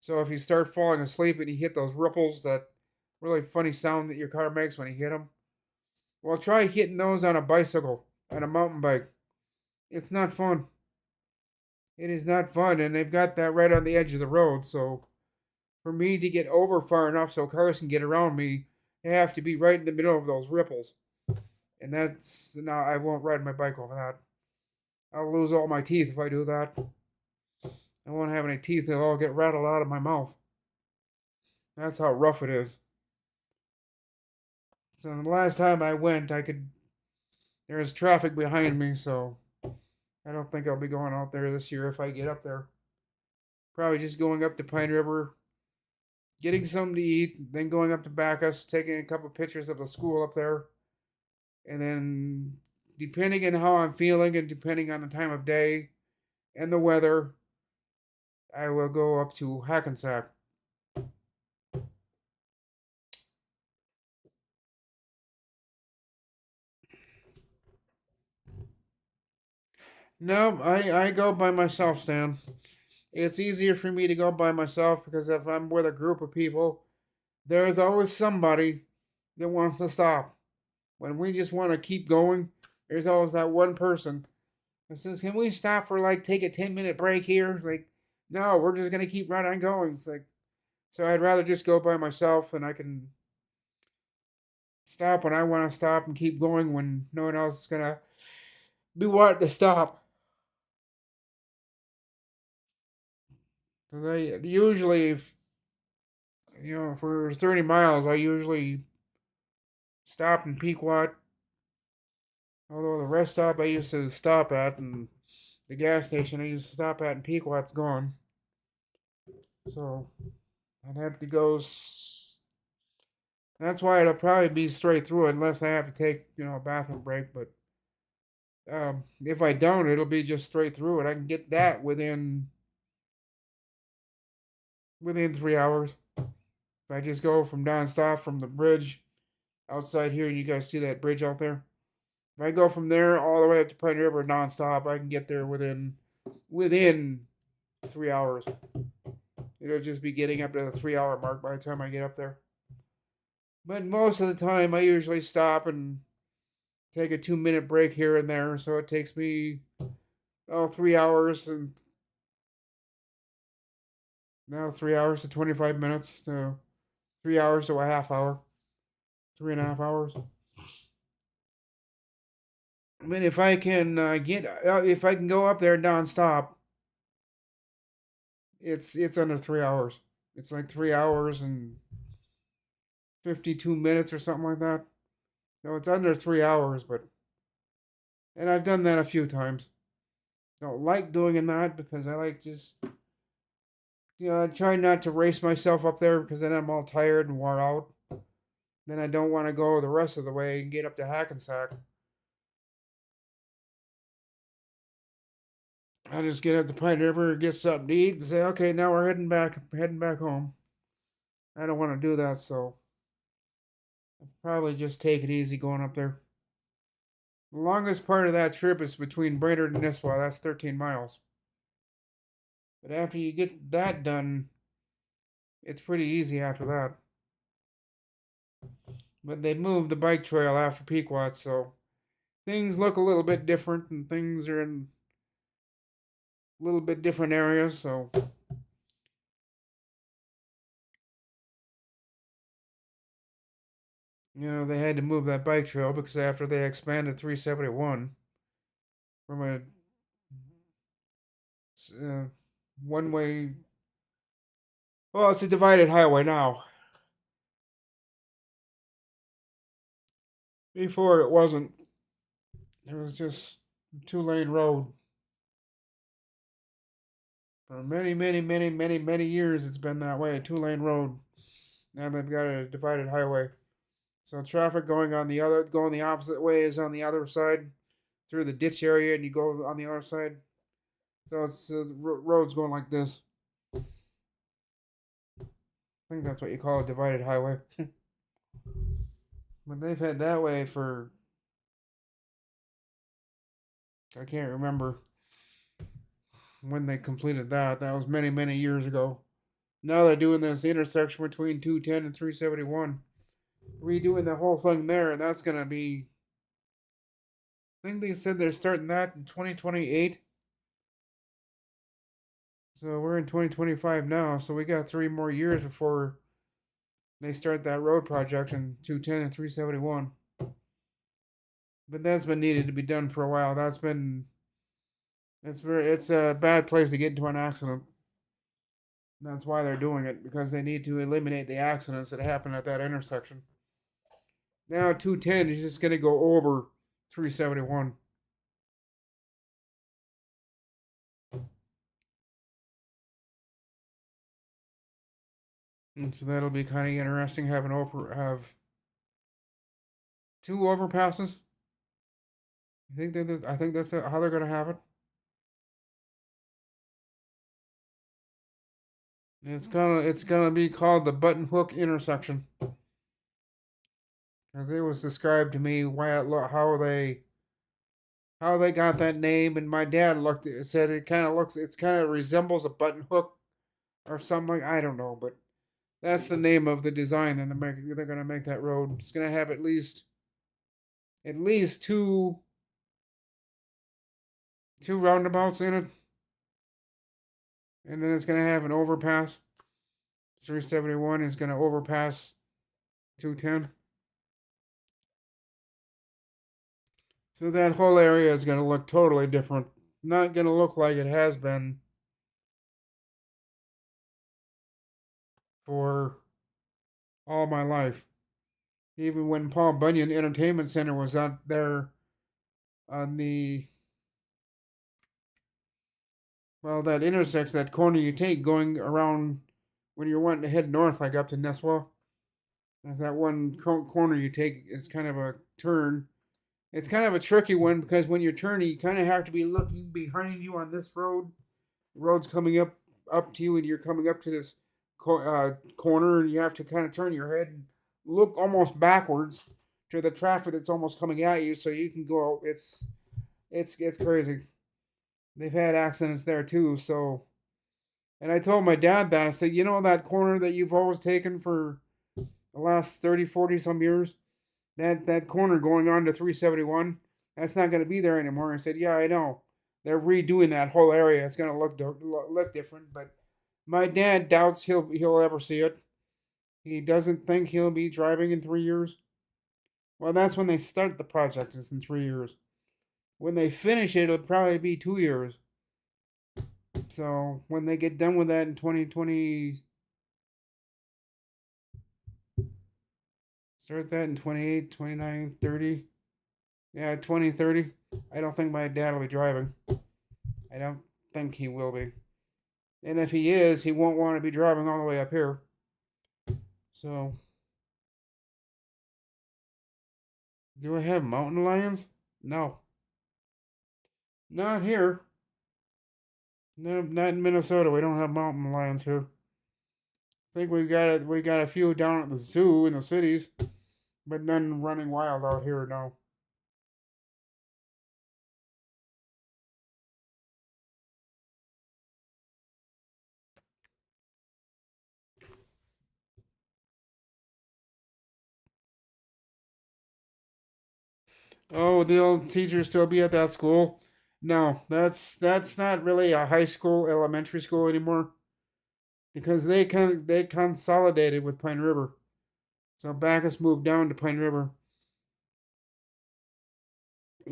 So if you start falling asleep and you hit those ripples, that really funny sound that your car makes when you hit them, well, try hitting those on a bicycle, on a mountain bike. It's not fun. It is not fun, and they've got that right on the edge of the road. So for me to get over far enough so cars can get around me, they have to be right in the middle of those ripples. And that's now I won't ride my bike over that. I'll lose all my teeth if I do that. I won't have any teeth. They'll all get rattled out of my mouth. That's how rough it is. So the last time I went, there was traffic behind me, so I don't think I'll be going out there this year if I get up there. Probably just going up to Pine River, getting something to eat, then going up to Bacchus, taking a couple pictures of the school up there, and then depending on how I'm feeling and depending on the time of day and the weather, I will go up to Hackensack. No, I go by myself, Stan. It's easier for me to go by myself because if I'm with a group of people, there's always somebody that wants to stop. When we just want to keep going, there's always that one person that says, "Can we stop for like take a 10-minute break here?" Like, no, we're just gonna keep right on going. It's like, So I'd rather just go by myself, and I can stop when I want to stop and keep going when no one else is gonna be wanting to stop. Because I usually, for 30 miles, I usually stop in Pequot. Although the rest stop I used to stop at and the gas station I used to stop at in Pequot's gone. So I'd have to go. That's why it'll probably be straight through unless I have to take, a bathroom break. But if I don't, it'll be just straight through it. I can get that within 3 hours. If I just go from nonstop from the bridge outside here, and you guys see that bridge out there. If I go from there all the way up to Pine River nonstop, I can get there within 3 hours. It'll just be getting up to the 3 hour mark by the time I get up there. But most of the time, I usually stop and take a 2 minute break here and there. So it takes me 3 hours and now 3 hours to 25 minutes to 3 hours to a half hour, 3.5 hours. I mean, if I can if I can go up there nonstop, it's under 3 hours. It's like 3 hours and 52 minutes or something like that. So it's under 3 hours, and I've done that a few times. Don't like doing that because I like just I try not to race myself up there because then I'm all tired and wore out. Then I don't want to go the rest of the way and get up to Hackensack. I just get up to Pine River, get something to eat, and say, okay, now we're heading back home. I don't want to do that, so I'll probably just take it easy going up there. The longest part of that trip is between Brainerd and Nisswa. That's 13 miles. But after you get that done, it's pretty easy after that. But they moved the bike trail after Pequot, so things look a little bit different and things are in a little bit different areas. So they had to move that bike trail because after they expanded 371 from a one way, well, it's a divided highway now. Before it wasn't. It was just 2-lane road. For many, many, many, many, many years, it's been that way, a 2-lane road. Now they've got a divided highway. So traffic going the opposite way is on the other side through the ditch area, and you go on the other side. So it's the road's going like this. I think that's what you call a divided highway. But they've had that way for I can't remember when they completed that. That was many, many years ago. Now they're doing this intersection between 210 and 371. Redoing the whole thing there, and that's gonna be. I think they said they're starting that in 2028. So we're in 2025 now, so we got 3 more years before they start that road project in 210 and 371. But that's been needed to be done for a while. It's a bad place to get into an accident. That's why they're doing it, because they need to eliminate the accidents that happen at that intersection. Now 210 is just gonna go over 371. And so that'll be kind of interesting having have two overpasses. I think that's how they're gonna have it. It's gonna be called the Button Hook intersection, as it was described to me how they got that name. And my dad said it kind of resembles a button hook or something. I don't know, but that's the name of the design. And they're gonna make that road. It's gonna have at least two roundabouts in it, and then it's gonna have an overpass. 371 is going to overpass 210. So that whole area is going to look totally different. Not going to look like it has been for all my life. Even when Paul Bunyan Entertainment Center was out there on the, well, that intersects that corner you take going around when you're wanting to head north, like up to Nesswa. There's that one corner you take is kind of a turn. It's kind of a tricky one because when you're turning, you kind of have to be looking behind you on this road. The road's coming up to you, and you're coming up to this corner, and you have to kind of turn your head and look almost backwards to the traffic that's almost coming at you, so you can go. It's crazy. They've had accidents there too. So, and I told my dad that I said, you know that corner that you've always taken for the last 30, 40 some years, that corner going on to 371, that's not going to be there anymore. I said, yeah, I know. They're redoing that whole area. It's going to look different, but my dad doubts he'll ever see it. He doesn't think he'll be driving in 3 years. Well, that's when they start the project. It's in 3 years. When they finish it, it'll probably be 2 years. So when they get done with that in 2020, start that in 28, 29, 30. Yeah, 2030. I don't think my dad will be driving. I don't think he will be. And if he is, he won't want to be driving all the way up here. So, do I have mountain lions? No. Not here. No, not in Minnesota. We don't have mountain lions here. I think we got a few down at the zoo in the cities, but none running wild out here. No. Oh, the old teachers still be at that school? No, that's not really a high school, elementary school anymore because they consolidated with Pine River. So Bacchus moved down to Pine River.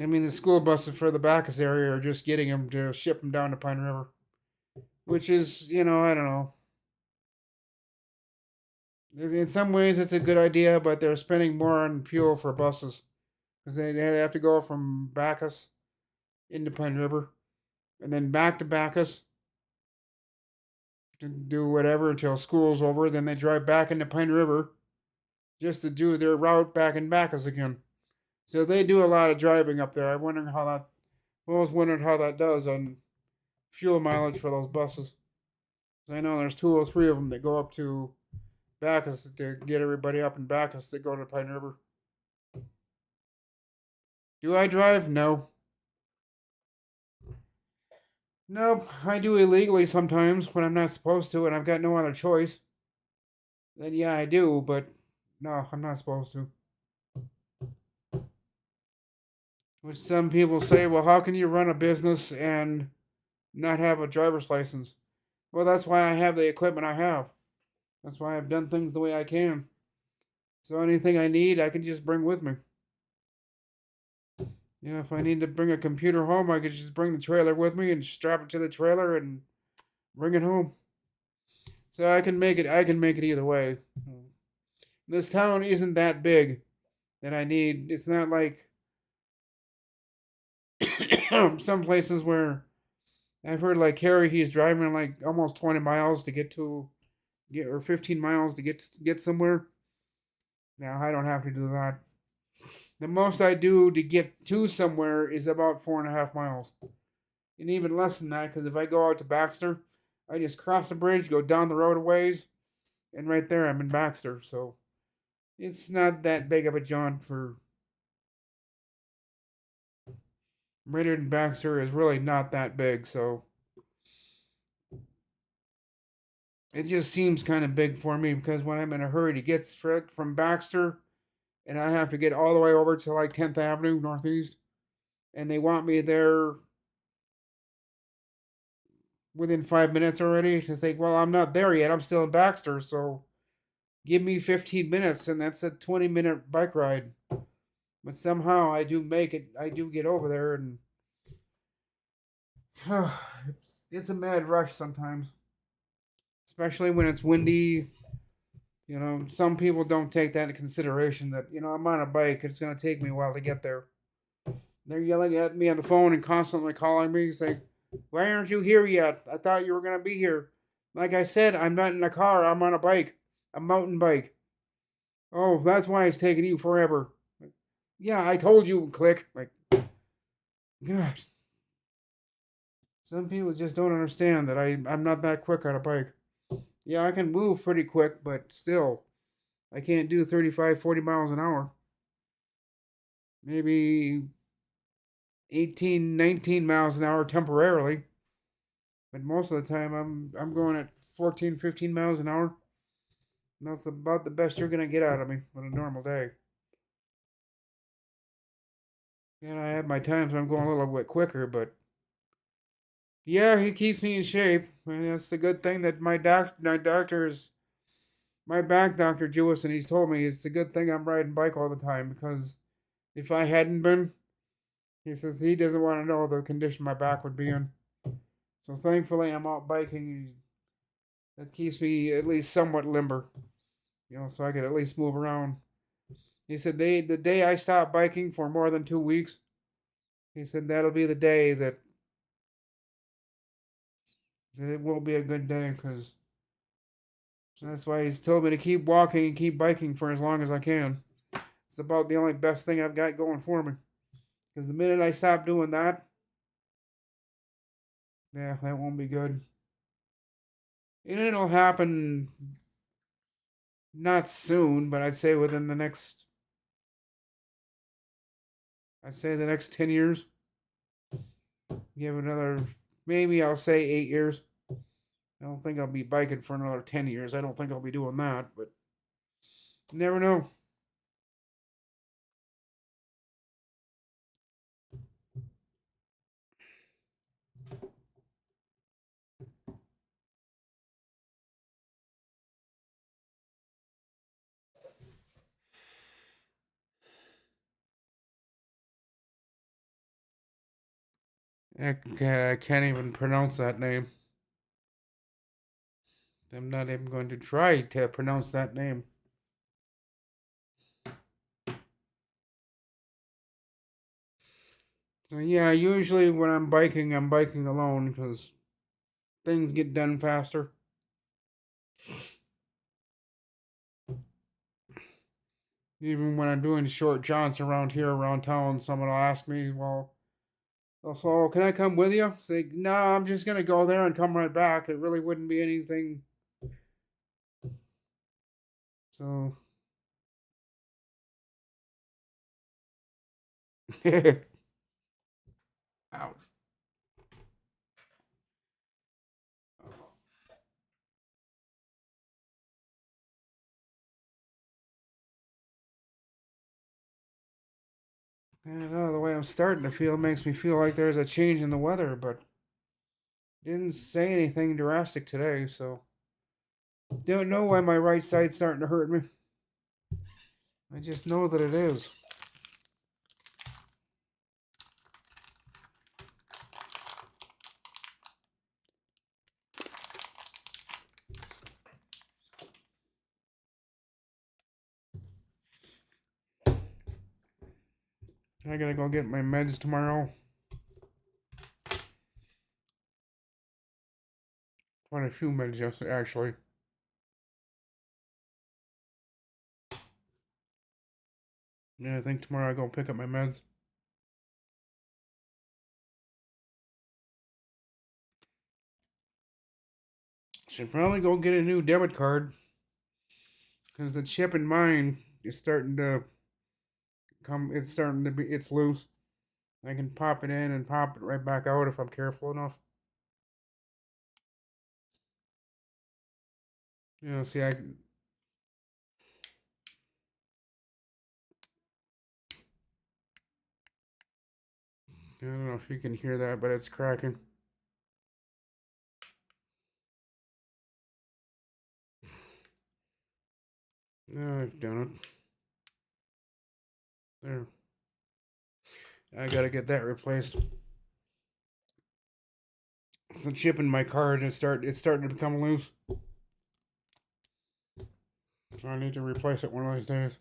I mean, the school buses for the Bacchus area are just getting them to ship them down to Pine River, which is, I don't know. In some ways, it's a good idea, but they're spending more on fuel for buses because they have to go from Bacchus into Pine River and then back to Bacchus to do whatever until school's over. Then they drive back into Pine River just to do their route back in Bacchus again. So they do a lot of driving up there. I always wondered how that does on fuel mileage for those buses. Because I know there's two or three of them that go up to Bacchus to get everybody up in Bacchus that go to Pine River. Do I drive? No. Nope. I do illegally sometimes when I'm not supposed to and I've got no other choice. Then yeah, I do, but no, I'm not supposed to. Which some people say, well, how can you run a business and not have a driver's license? Well, that's why I have the equipment I have. That's why I've done things the way I can. So anything I need, I can just bring with me. If I need to bring a computer home, I could just bring the trailer with me and strap it to the trailer and bring it home. So I can make it. I can make it either way. This town isn't that big that I need. It's not like some places where I've heard like Harry, he's driving like almost 20 miles to get or 15 miles to get somewhere. Now I don't have to do that. The most I do to get to somewhere is about 4.5 miles, and even less than that because if I go out to Baxter, I just cross the bridge, go down the road a ways, and right there I'm in Baxter. So it's not that big of a jaunt for Brainerd and Baxter is really not that big. So it just seems kind of big for me because when I'm in a hurry to get from Baxter and I have to get all the way over to like 10th Avenue Northeast, and they want me there within 5 minutes already. To think, well, I'm not there yet. I'm still in Baxter, so give me 15 minutes, and that's a 20-minute bike ride. But somehow I do make it. I do get over there, and it's a mad rush sometimes, especially when it's windy. Some people don't take that into consideration. That I'm on a bike. It's gonna take me a while to get there. They're yelling at me on the phone and constantly calling me, saying, "Why aren't you here yet? I thought you were gonna be here." Like I said, I'm not in a car. I'm on a bike, a mountain bike. Oh, that's why it's taking you forever. Like, yeah, I told you. Click. Like, gosh, some people just don't understand that I'm not that quick on a bike. Yeah, I can move pretty quick, but still, I can't do 35, 40 miles an hour. Maybe 18, 19 miles an hour temporarily, but most of the time I'm going at 14, 15 miles an hour. And that's about the best you're gonna get out of me on a normal day. And I have my times when I'm going a little bit quicker, but yeah, he keeps me in shape. And that's the good thing that my back doctor Jewison, he's told me it's a good thing I'm riding bike all the time, because if I hadn't been, he says he doesn't want to know the condition my back would be in. So thankfully I'm out biking. That keeps me at least somewhat limber, so I could at least move around. He said the day I stop biking for more than 2 weeks, he said that'll be the day that it won't be a good day, because that's why he's told me to keep walking and keep biking for as long as I can. It's about the only best thing I've got going for me. Because the minute I stop doing that, yeah, that won't be good. And it'll happen not soon, but within I'd say the next 10 years. Give another, maybe I'll say 8 years. I don't think I'll be biking for another 10 years. I don't think I'll be doing that, but you never know. I can't even pronounce that name. I'm not even going to try to pronounce that name. So yeah, usually when I'm biking alone, because things get done faster. Even when I'm doing short jaunts around here, around town, someone will ask me, well, so can I come with you? Say, no, I'm just gonna go there and come right back. It really wouldn't be anything. So, ouch. I don't know, the way I'm starting to feel makes me feel like there's a change in the weather, but didn't say anything drastic today, so don't know why my right side's starting to hurt me. I just know that it is. I gotta go get my meds tomorrow. Quite a few meds, yes, actually. Yeah, I think tomorrow I go pick up my meds. Should probably go get a new debit card, because the chip in mine is starting to come. It's starting to be. It's loose. I can pop it in and pop it right back out if I'm careful enough. See, I don't know if you can hear that, but it's cracking. I've done it. There. I gotta get that replaced. It's the chip in my card. It's starting to become loose. So I need to replace it one of these days.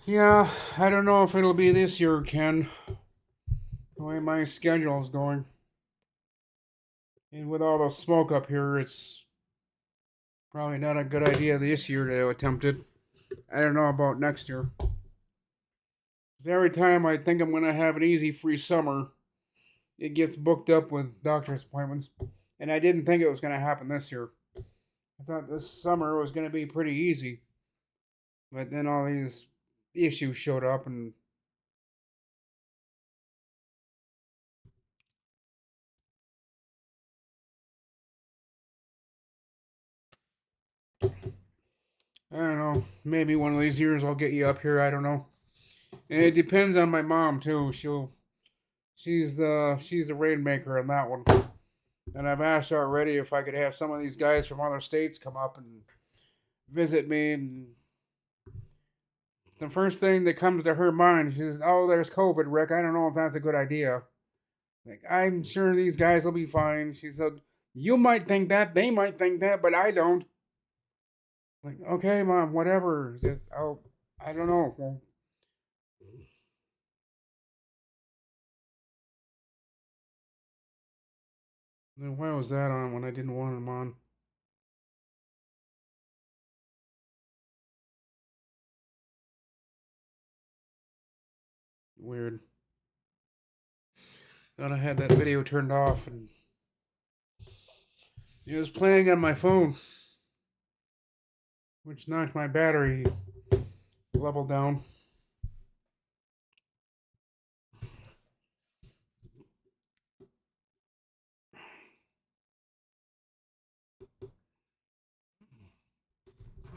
Yeah, I don't know if it'll be this year, Ken. The way my schedule's going. And with all the smoke up here, it's probably not a good idea this year to attempt it. I don't know about next year. 'Cause every time I think I'm going to have an easy free summer, it gets booked up with doctor's appointments. And I didn't think it was going to happen this year. I thought this summer was going to be pretty easy. But then all these issues showed up, and I don't know. Maybe one of these years I'll get you up here. I don't know. And it depends on my mom too. She's the rainmaker on that one. And I've asked her already if I could have some of these guys from other states come up and visit me. And the first thing that comes to her mind, she says, "Oh, there's COVID, Rick. I don't know if that's a good idea." Like, I'm sure these guys will be fine. She said, "You might think that, they might think that, but I don't." Like, okay, mom, whatever. Just, oh, I don't know. Well, then why was that on when I didn't want him on? Weird. Thought I had that video turned off and it was playing on my phone, which knocked my battery level down.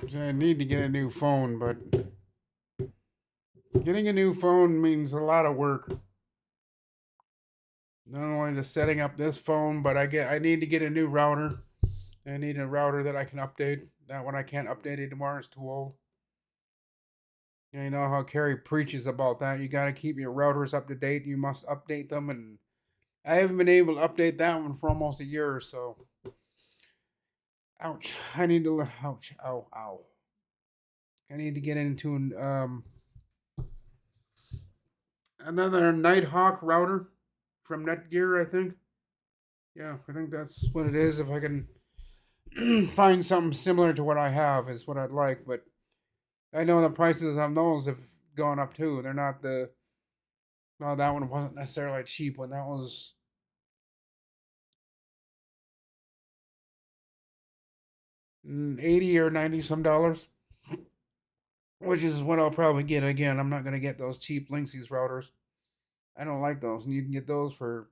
So I need to get a new phone, but getting a new phone means a lot of work. Not only just setting up this phone, but I need to get a new router. I need a router that I can update. That one I can't update anymore. It's too old. You know how Carrie preaches about that. You got to keep your routers up to date. You must update them, and I haven't been able to update that one for almost a year or so. Ouch! I need to. Ouch! Ow! Ow! I need to get into another Nighthawk router from Netgear. I think. Yeah, I think that's what it is. If I can find something similar to what I have, is what I'd like. But I know the prices on those have gone up too. They're not the. No, that one wasn't necessarily a cheap one. That was 80 or 90 some dollars, which is what I'll probably get again. I'm not going to get those cheap Linksys routers. I don't like those. And you can get those for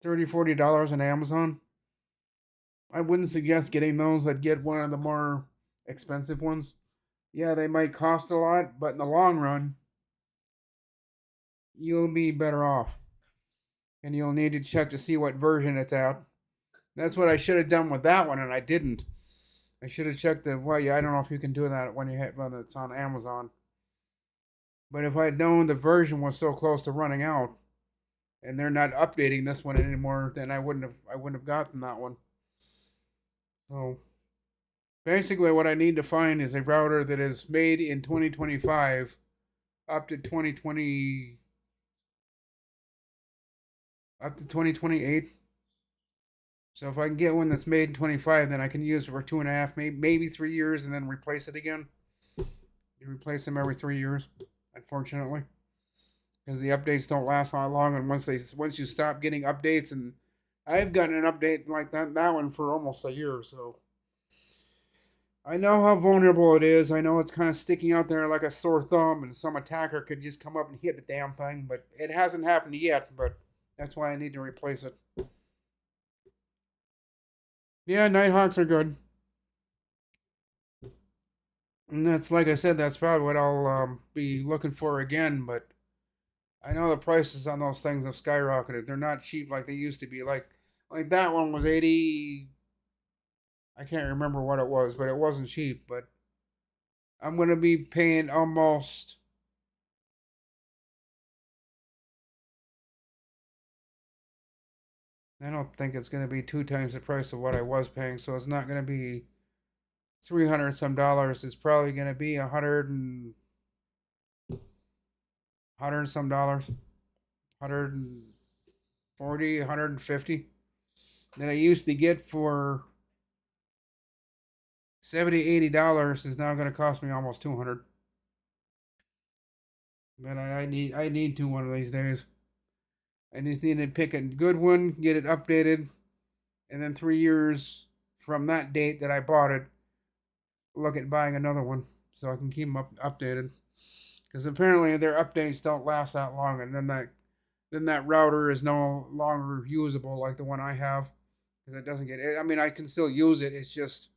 $30, $40 on Amazon. I wouldn't suggest getting those. I'd get one of the more expensive ones. Yeah, they might cost a lot, but in the long run, you'll be better off. And you'll need to check to see what version it's at. That's what I should have done with that one, and I didn't. I should have checked the. Well, yeah, I don't know if you can do that when it's on Amazon. But if I had known the version was so close to running out, and they're not updating this one anymore, then I wouldn't have gotten that one. So basically, what I need to find is a router that is made in 2025 up to 2020 up to 2028. So if I can get one that's made in 25, then I can use it for 2.5, maybe 3 years, and then replace it again. You replace them every 3 years, unfortunately, because the updates don't last that long. And once you stop getting updates, and I've gotten an update like that one for almost a year. So I know how vulnerable it is. I know it's kind of sticking out there like a sore thumb, and some attacker could just come up and hit the damn thing, but it hasn't happened yet, but that's why I need to replace it. Yeah, Nighthawks are good. And that's, like I said, that's probably what I'll be looking for again, but I know the prices on those things have skyrocketed. They're not cheap like they used to be. Like that one was 80. I can't remember what it was, but it wasn't cheap. But I'm gonna be paying almost. I don't think it's gonna be two times the price of what I was paying. So it's not gonna be 300 some dollars. It's probably gonna be 100 some dollars, 140, 150 that I used to get for 70, $80 is now going to cost me almost 200. But I need to one of these days. I just need to pick a good one, get it updated, and then 3 years from that date that I bought it, look at buying another one so I can keep them updated. Because apparently their updates don't last that long, and then that router is no longer usable like the one I have because it doesn't get. I mean, I can still use it. It's just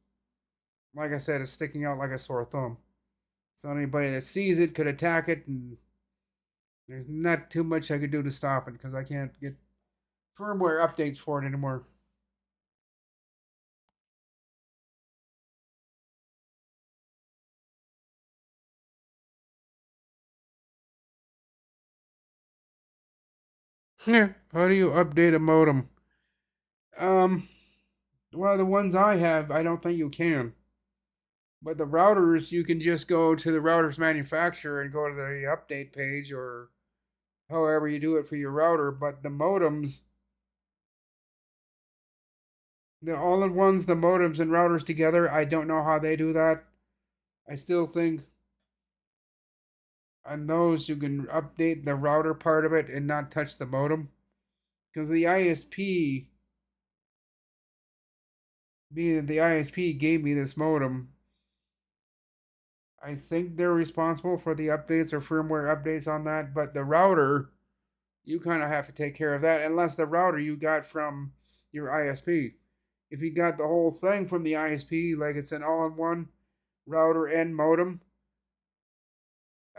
like I said, it's sticking out like a sore thumb. So anybody that sees it could attack it, and there's not too much I could do to stop it because I can't get firmware updates for it anymore. Yeah, how do you update a modem? Um, well, the ones I have, I don't think you can. But the routers, you can just go to the router's manufacturer and go to the update page or however you do it for your router. But the modems, the all in ones, the modems and routers together, I don't know how they do that. I still think on those you can update the router part of it and not touch the modem because the ISP gave me this modem. I think they're responsible for the updates or firmware updates on that, but the router, you kind of have to take care of that unless the router you got from your ISP. If you got the whole thing from the ISP, like it's an all-in-one router and modem,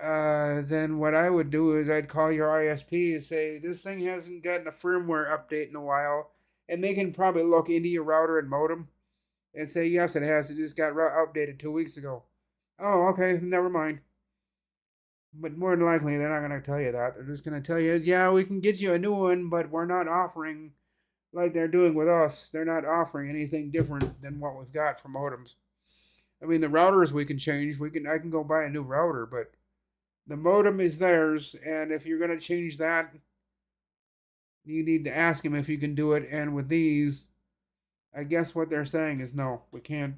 then what I would do is I'd call your ISP and say this thing hasn't gotten a firmware update in a while, and they can probably look into your router and modem and say yes, it has. It just got updated 2 weeks ago. Oh, okay, never mind. But more than likely, they're not going to tell you that. They're just going to tell you, yeah, we can get you a new one, but we're not offering like they're doing with us. They're not offering anything different than what we've got for modems. I mean, the routers we can change. I can go buy a new router, but the modem is theirs, and if you're going to change that, you need to ask them if you can do it. And with these, I guess what they're saying is no, we can't.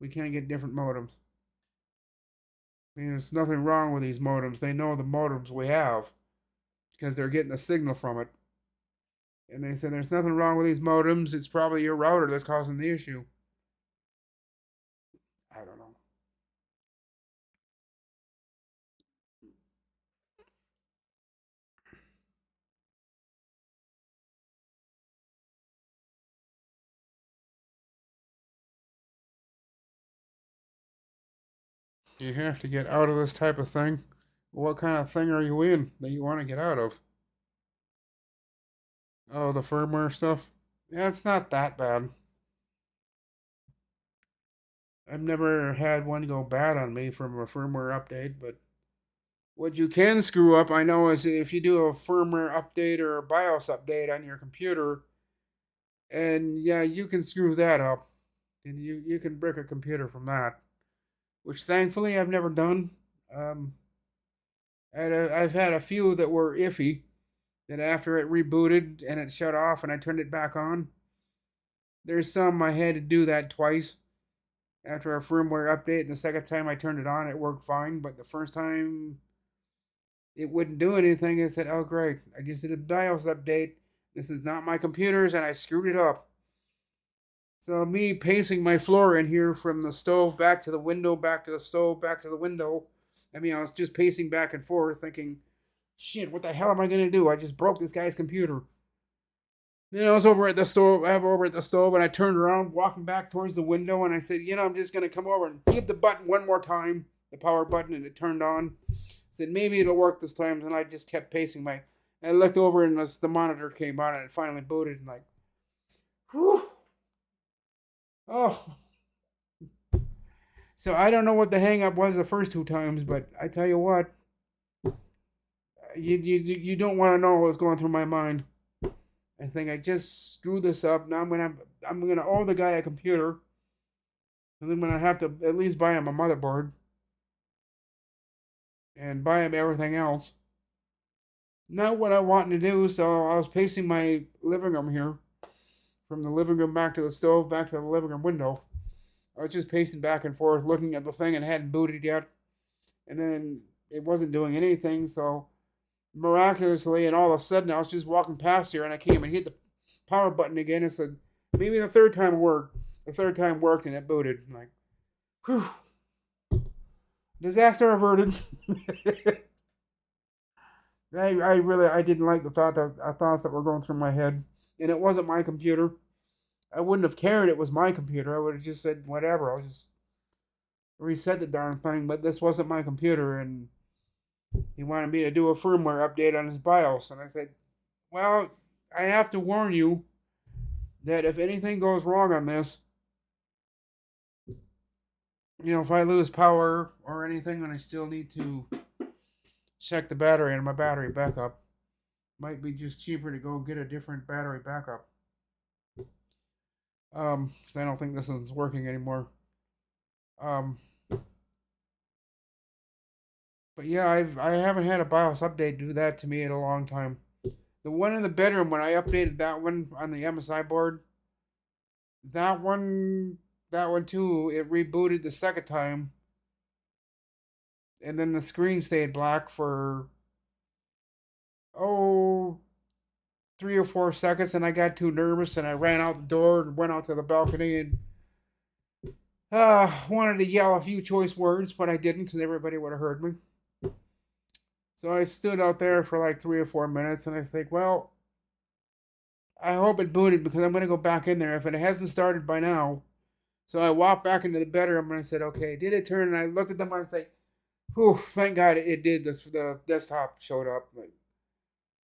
We can't get different modems. I mean, there's nothing wrong with these modems. They know the modems we have because they're getting a signal from it. And they said there's nothing wrong with these modems. It's probably your router that's causing the issue. I don't know. You have to get out of this type of thing. What kind of thing are you in that you want to get out of? Oh, the firmware stuff? Yeah, it's not that bad. I've never had one go bad on me from a firmware update, but what you can screw up, I know, is if you do a firmware update or a BIOS update on your computer, and yeah, you can screw that up. And you can brick a computer from that, which thankfully I've never done. Um, I've had a few that were iffy, that after it rebooted and it shut off and I turned it back on, there's some I had to do that twice after a firmware update. And the second time I turned it on, it worked fine. But the first time it wouldn't do anything. I said, oh, great. I just did a BIOS update. This is not my computer's and I screwed it up. So me pacing my floor in here from the stove back to the window, back to the stove, back to the window. I mean, I was just pacing back and forth, thinking, "Shit, what the hell am I gonna do? I just broke this guy's computer." Then I was over at the stove. I have over at the stove, and I turned around, walking back towards the window, and I said, I'm just gonna come over and hit the button one more time, the power button, and it turned on. I said maybe it'll work this time, and I just kept pacing my. I looked over, and the monitor came on, and it finally booted, and like, whew, oh. So I don't know what the hang up was the first two times, but I tell you what, you don't want to know what was going through my mind. I think I just screwed this up. Now I'm gonna owe the guy a computer. And I'm gonna have to at least buy him a motherboard and buy him everything else. Not what I wanted to do, so I was pacing my living room here. From the living room back to the stove, back to the living room window. I was just pacing back and forth, looking at the thing and hadn't booted yet. And then it wasn't doing anything, so miraculously, and all of a sudden, I was just walking past here and I came and hit the power button again and said, maybe the third time worked. The third time worked and it booted. I'm like, whew. Disaster averted. I didn't like the thoughts that were going through my head. And it wasn't my computer. I wouldn't have cared it was my computer. I would have just said whatever. I'll just reset the darn thing. But this wasn't my computer, and he wanted me to do a firmware update on his BIOS. And I said, well, I have to warn you that if anything goes wrong on this, if I lose power or anything, and I still need to check the battery and my battery backup, might be just cheaper to go get a different battery backup. Because I don't think this one's working anymore. But yeah, I haven't had a BIOS update do that to me in a long time. The one in the bedroom, when I updated that one on the MSI board, that one too, it rebooted the second time, and then the screen stayed black for oh 3 or 4 seconds, and I got too nervous and I ran out the door and went out to the balcony and wanted to yell a few choice words, but I didn't because everybody would have heard me. So I stood out there for like 3 or 4 minutes, and I think, well, I hope it booted because I'm going to go back in there if it hasn't started by now. So I walked back into the bedroom and I said, okay, did it turn? And I looked at them and I said, whew, thank God it did. The desktop showed up.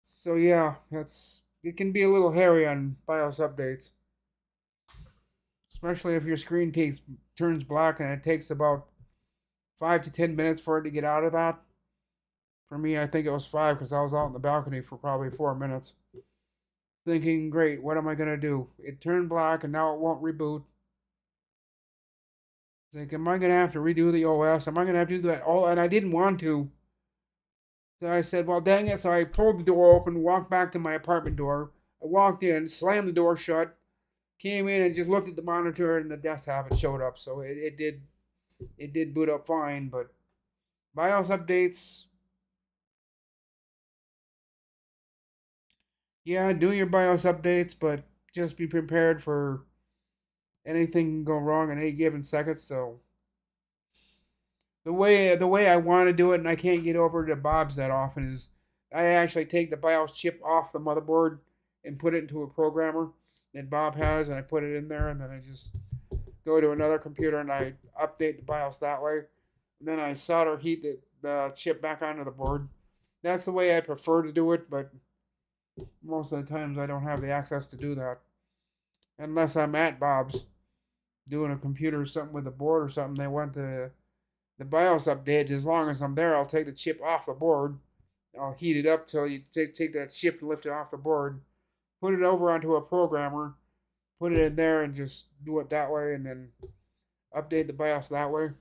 So yeah, it can be a little hairy on BIOS updates, especially if your screen turns black and it takes about 5 to 10 minutes for it to get out of that. For me, I think it was 5 because I was out on the balcony for probably 4 minutes. Thinking, great, what am I going to do? It turned black and now it won't reboot. Like, am I going to have to redo the OS? Am I going to have to do that all? And I didn't want to. So I said, well, dang it. So I pulled the door open, walked back to my apartment door. I walked in, slammed the door shut, came in and just looked at the monitor and the desktop. It showed up. So it did boot up fine. But BIOS updates, yeah, do your BIOS updates, but just be prepared for anything can go wrong in any given second. So the way I want to do it, and I can't get over to Bob's that often, is I actually take the BIOS chip off the motherboard and put it into a programmer that Bob has, and I put it in there, and then I just go to another computer and I update the BIOS that way. And then I solder heat the chip back onto the board. That's the way I prefer to do it, but most of the times I don't have the access to do that. Unless I'm at Bob's doing a computer or something with a board or something, they want the BIOS update. As long as I'm there, I'll take the chip off the board. I'll heat it up till you take that chip and lift it off the board, put it over onto a programmer, put it in there, and just do it that way, and then update the BIOS that way.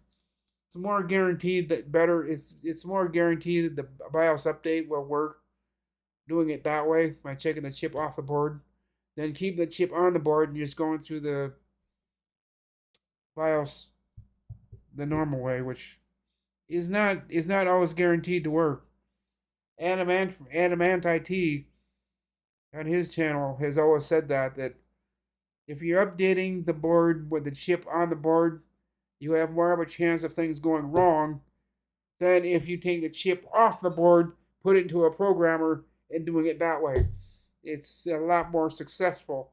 It's more guaranteed that better. It's more guaranteed that the BIOS update will work doing it that way by checking the chip off the board. Then keep the chip on the board and just going through the BIOS the normal way, which is not always guaranteed to work. Adamant IT on his channel has always said that If you're updating the board with the chip on the board, you have more of a chance of things going wrong than if you take the chip off the board, put it into a programmer, and doing it that way. It's a lot more successful.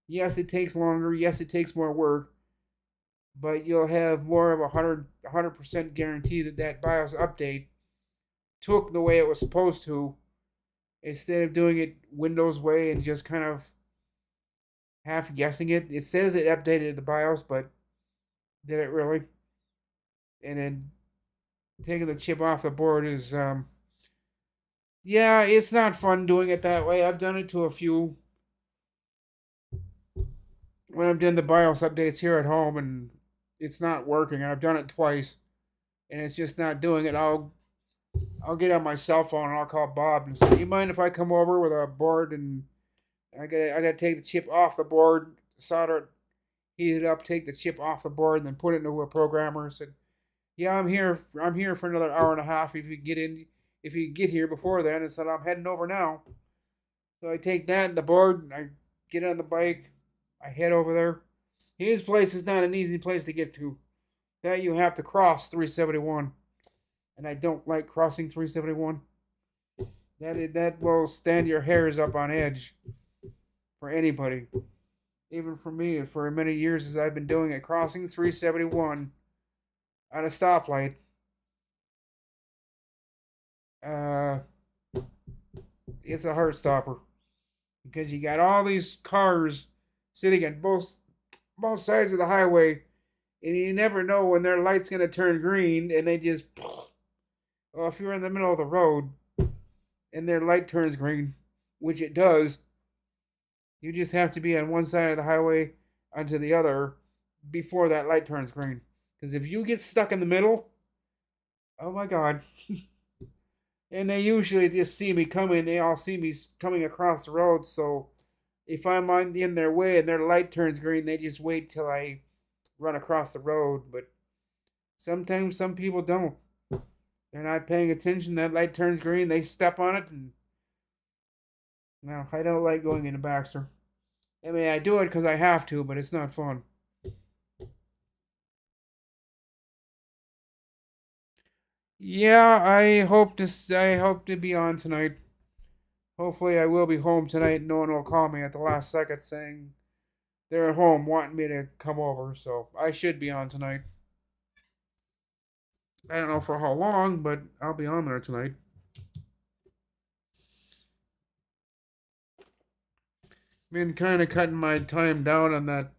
Yes, it takes longer. Yes, it takes more work, but you'll have more of a 100% guarantee that that BIOS update took the way it was supposed to, instead of doing it Windows way and just kind of half guessing it. It says it updated the BIOS, but did it really? And then taking the chip off the board is, yeah, it's not fun doing it that way. I've done it to a few when I've done the BIOS updates here at home, and it's not working. I've done it twice, and it's just not doing it. I'll get on my cell phone and I'll call Bob and say, "You mind if I come over with a board and I gotta take the chip off the board, solder it, heat it up, take the chip off the board, and then put it into a programmer." I said, "Yeah, I'm here. I'm here for another hour and a half. If you get here before then." And said, "I'm heading over now." So I take that and the board, and I get on the bike. I head over there. His place is not an easy place to get to. That you have to cross 371, and I don't like crossing 371. That will stand your hairs up on edge for anybody, even for me. For many years as I've been doing it, crossing 371 at a stoplight, uh, it's a heart stopper because you got all these cars sitting at both sides of the highway, and you never know when their light's gonna turn green, and they just. Well, if you're in the middle of the road and their light turns green, which it does, you just have to be on one side of the highway onto the other before that light turns green. Because if you get stuck in the middle, oh my god. And they usually just see me coming. They all see me coming across the road. So if I'm in their way and their light turns green, they just wait till I run across the road. But sometimes some people don't. They're not paying attention. That light turns green. They step on it. And no, I don't like going into Baxter. I mean, I do it because I have to, but it's not fun. Yeah, I hope to be on tonight. Hopefully, I will be home tonight. No one will call me at the last second saying they're at home wanting me to come over. So I should be on tonight. I don't know for how long, but I'll be on there tonight. Been kind of cutting my time down on that.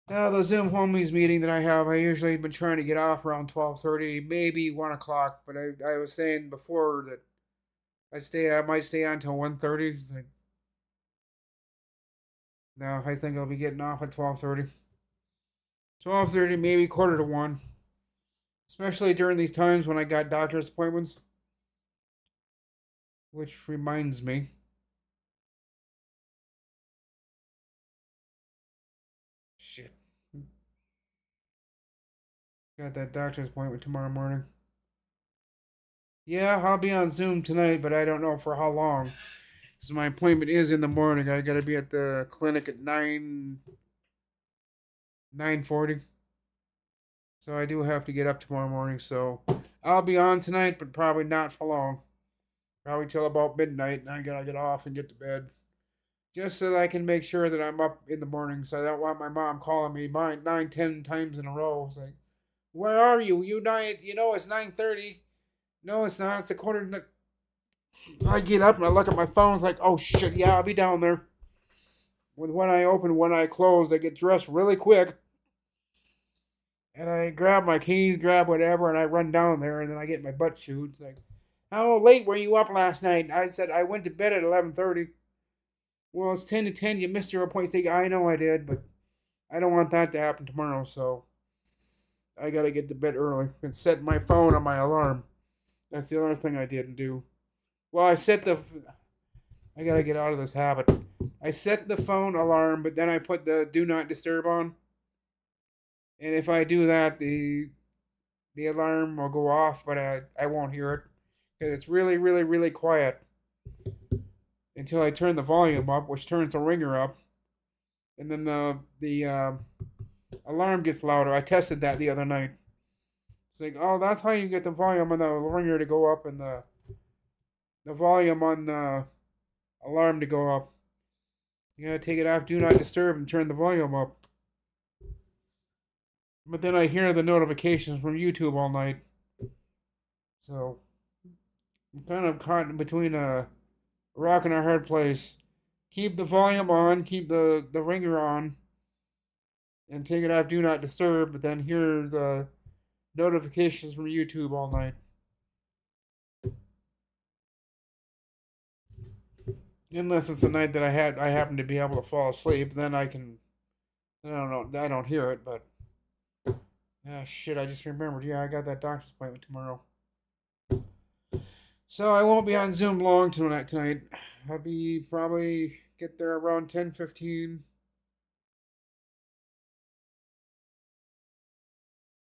The Zoom homies meeting that I have. I usually been trying to get off around 12:30, maybe 1 o'clock. But I was saying before that I might stay on till 1:30. Like, no, I think I'll be getting off at 12:30. 12:30, maybe quarter to one. Especially during these times when I got doctor's appointments. Which reminds me, shit, got that doctor's appointment tomorrow morning. Yeah, I'll be on Zoom tonight, but I don't know for how long. So my appointment is in the morning. I gotta be at the clinic at 9:40. So I do have to get up tomorrow morning. So I'll be on tonight, but probably not for long. Probably till about midnight, and I gotta get off and get to bed. Just so that I can make sure that I'm up in the morning. So I don't want my mom calling me 9, 10 times in a row. It's like, where are you? You know it's 9:30. No, it's not. It's a quarter to. I get up and I look at my phone. It's like, oh shit, yeah, I'll be down there. With one eye open, one eye closed, I get dressed really quick, and I grab my keys, grab whatever, and I run down there, and then I get my butt chewed. It's like, how late were you up last night? I said I went to bed at 11:30. Well, it's 10 to 10. You missed your appointment. I know I did, but I don't want that to happen tomorrow. So I gotta get to bed early and set my phone on my alarm. That's the other thing I didn't do. Well, I gotta get out of this habit. I set the phone alarm, but then I put the do not disturb on. And if I do that, the alarm will go off, but I won't hear it because it's really, really, really quiet until I turn the volume up, which turns the ringer up. and then the alarm gets louder. I tested that the other night. It's like, oh, that's how you get the volume on the ringer to go up and the volume on the alarm to go up. You gotta take it off Do Not Disturb and turn the volume up. But then I hear the notifications from YouTube all night. So I'm kind of caught in between a rock and a hard place. Keep the volume on, keep the ringer on, and take it off Do Not Disturb, but then hear the notifications from YouTube all night. Unless it's a night that I happen to be able to fall asleep, then I can. I don't know. I don't hear it, but ah shit. I just remembered. Yeah, I got that doctor's appointment tomorrow. So I won't be on Zoom long tonight. I'll be probably get there around 10:15.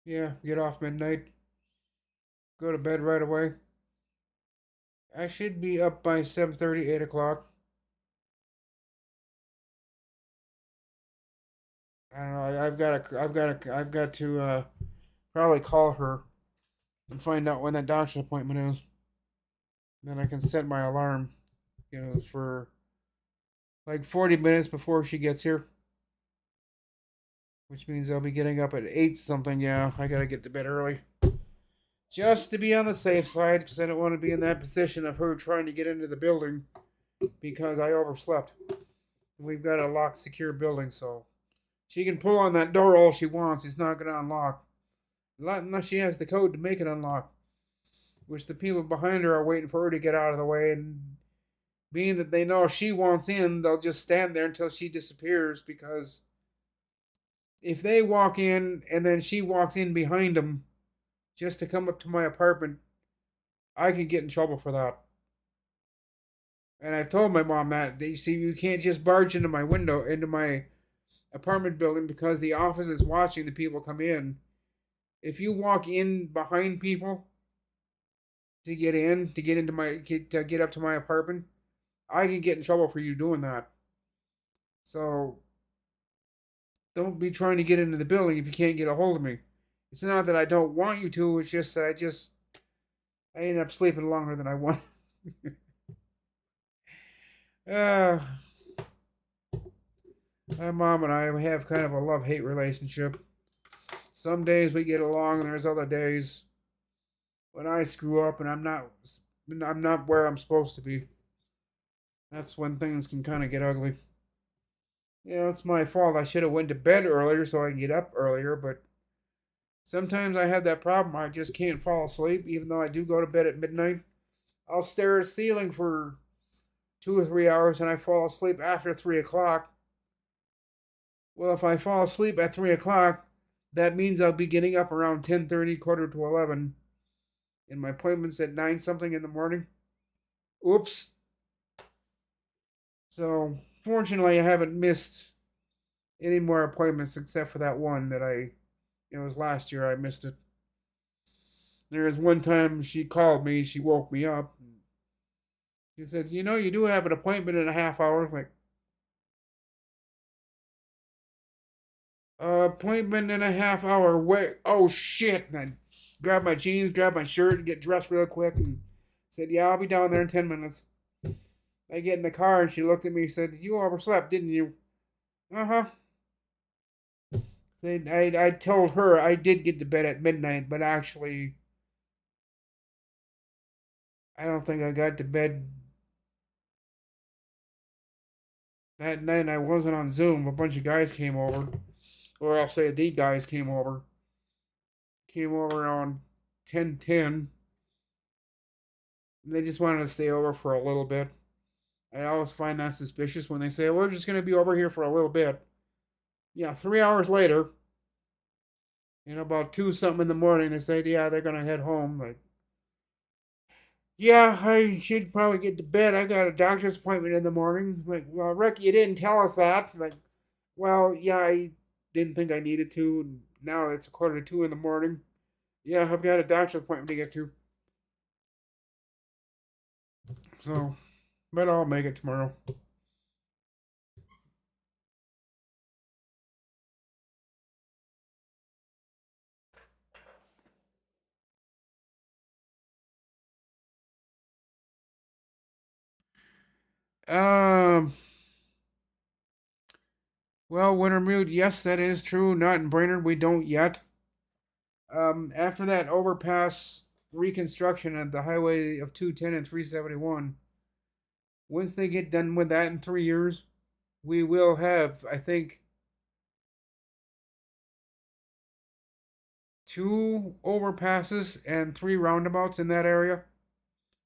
Yeah, get off midnight. Go to bed right away. I should be up by 7:30, 8 o'clock. I don't know. I've got to probably call her and find out when that doctor's appointment is. Then I can set my alarm, for like 40 minutes before she gets here, which means I'll be getting up at 8 something. Yeah, I gotta get to bed early. Just to be on the safe side, because I don't want to be in that position of her trying to get into the building because I overslept. We've got a locked, secure building, so she can pull on that door all she wants. It's not going to unlock. Not unless she has the code to make it unlock, which the people behind her are waiting for her to get out of the way. And being that they know if she wants in, they'll just stand there until she disappears, because if they walk in and then she walks in behind them just to come up to my apartment, I can get in trouble for that. And I've told my mom that. You see, you can't just barge into my window, into my apartment building, because the office is watching the people come in. If you walk in behind people to get in, to get up to my apartment, I can get in trouble for you doing that. So don't be trying to get into the building if you can't get a hold of me. It's not that I don't want you to. It's just that I end up sleeping longer than I want. uh, my mom and I have kind of a love-hate relationship. Some days we get along, and there's other days when I screw up and I'm not where I'm supposed to be. That's when things can kind of get ugly. It's my fault. I should have went to bed earlier so I can get up earlier, but sometimes I have that problem. I just can't fall asleep, even though I do go to bed at midnight. I'll stare at the ceiling for 2 or 3 hours and I fall asleep after 3 o'clock. Well, if I fall asleep at 3 o'clock, that means I'll be getting up around 10:30, quarter to 11, and my appointment's at 9 something in the morning. Oops. So, fortunately, I haven't missed any more appointments except for that one that it was last year I missed it. There was one time she called me, she woke me up. She said, you do have an appointment in a half hour. I'm like, appointment in a half hour. Wait, oh shit. And I grabbed my jeans, grabbed my shirt, and get dressed real quick, and said, yeah, I'll be down there in 10 minutes. I get in the car, and she looked at me and said, you overslept, didn't you? Uh huh. I told her I did get to bed at midnight, but actually, I don't think I got to bed that night. I wasn't on Zoom. A bunch of guys came over, or I'll say the guys came over. Came over around 10:10. They just wanted to stay over for a little bit. I always find that suspicious when they say, we're just going to be over here for a little bit. Yeah, 3 hours later, about 2 something in the morning, they say, yeah, they're going to head home. Like, yeah, I should probably get to bed. I got a doctor's appointment in the morning. Like, well, Rick, you didn't tell us that. Like, well, yeah, I didn't think I needed to. And now it's a quarter to 2 in the morning. Yeah, I've got a doctor's appointment to get to. So, but I'll make it tomorrow. Um. Well, Wintermute, yes, that is true. Not in Brainerd, we don't yet. After that overpass reconstruction at the highway of 210 and 371, once they get done with that in 3 years, we will have, I think, two overpasses and three roundabouts in that area.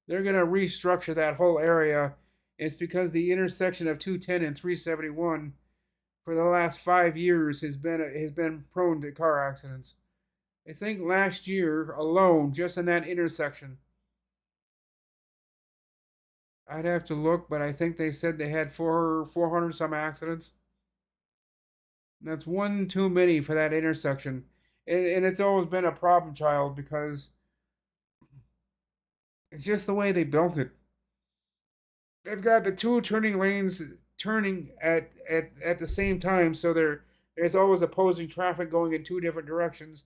They're going to restructure that whole area. It's because the intersection of 210 and 371 for the last 5 years has been prone to car accidents. I think last year alone, just in that intersection, I'd have to look, but I think they said they had 400 some accidents. That's one too many for that intersection. And it's always been a problem child because it's just the way they built it. They've got the two turning lanes turning at the same time, so there's always opposing traffic going in two different directions.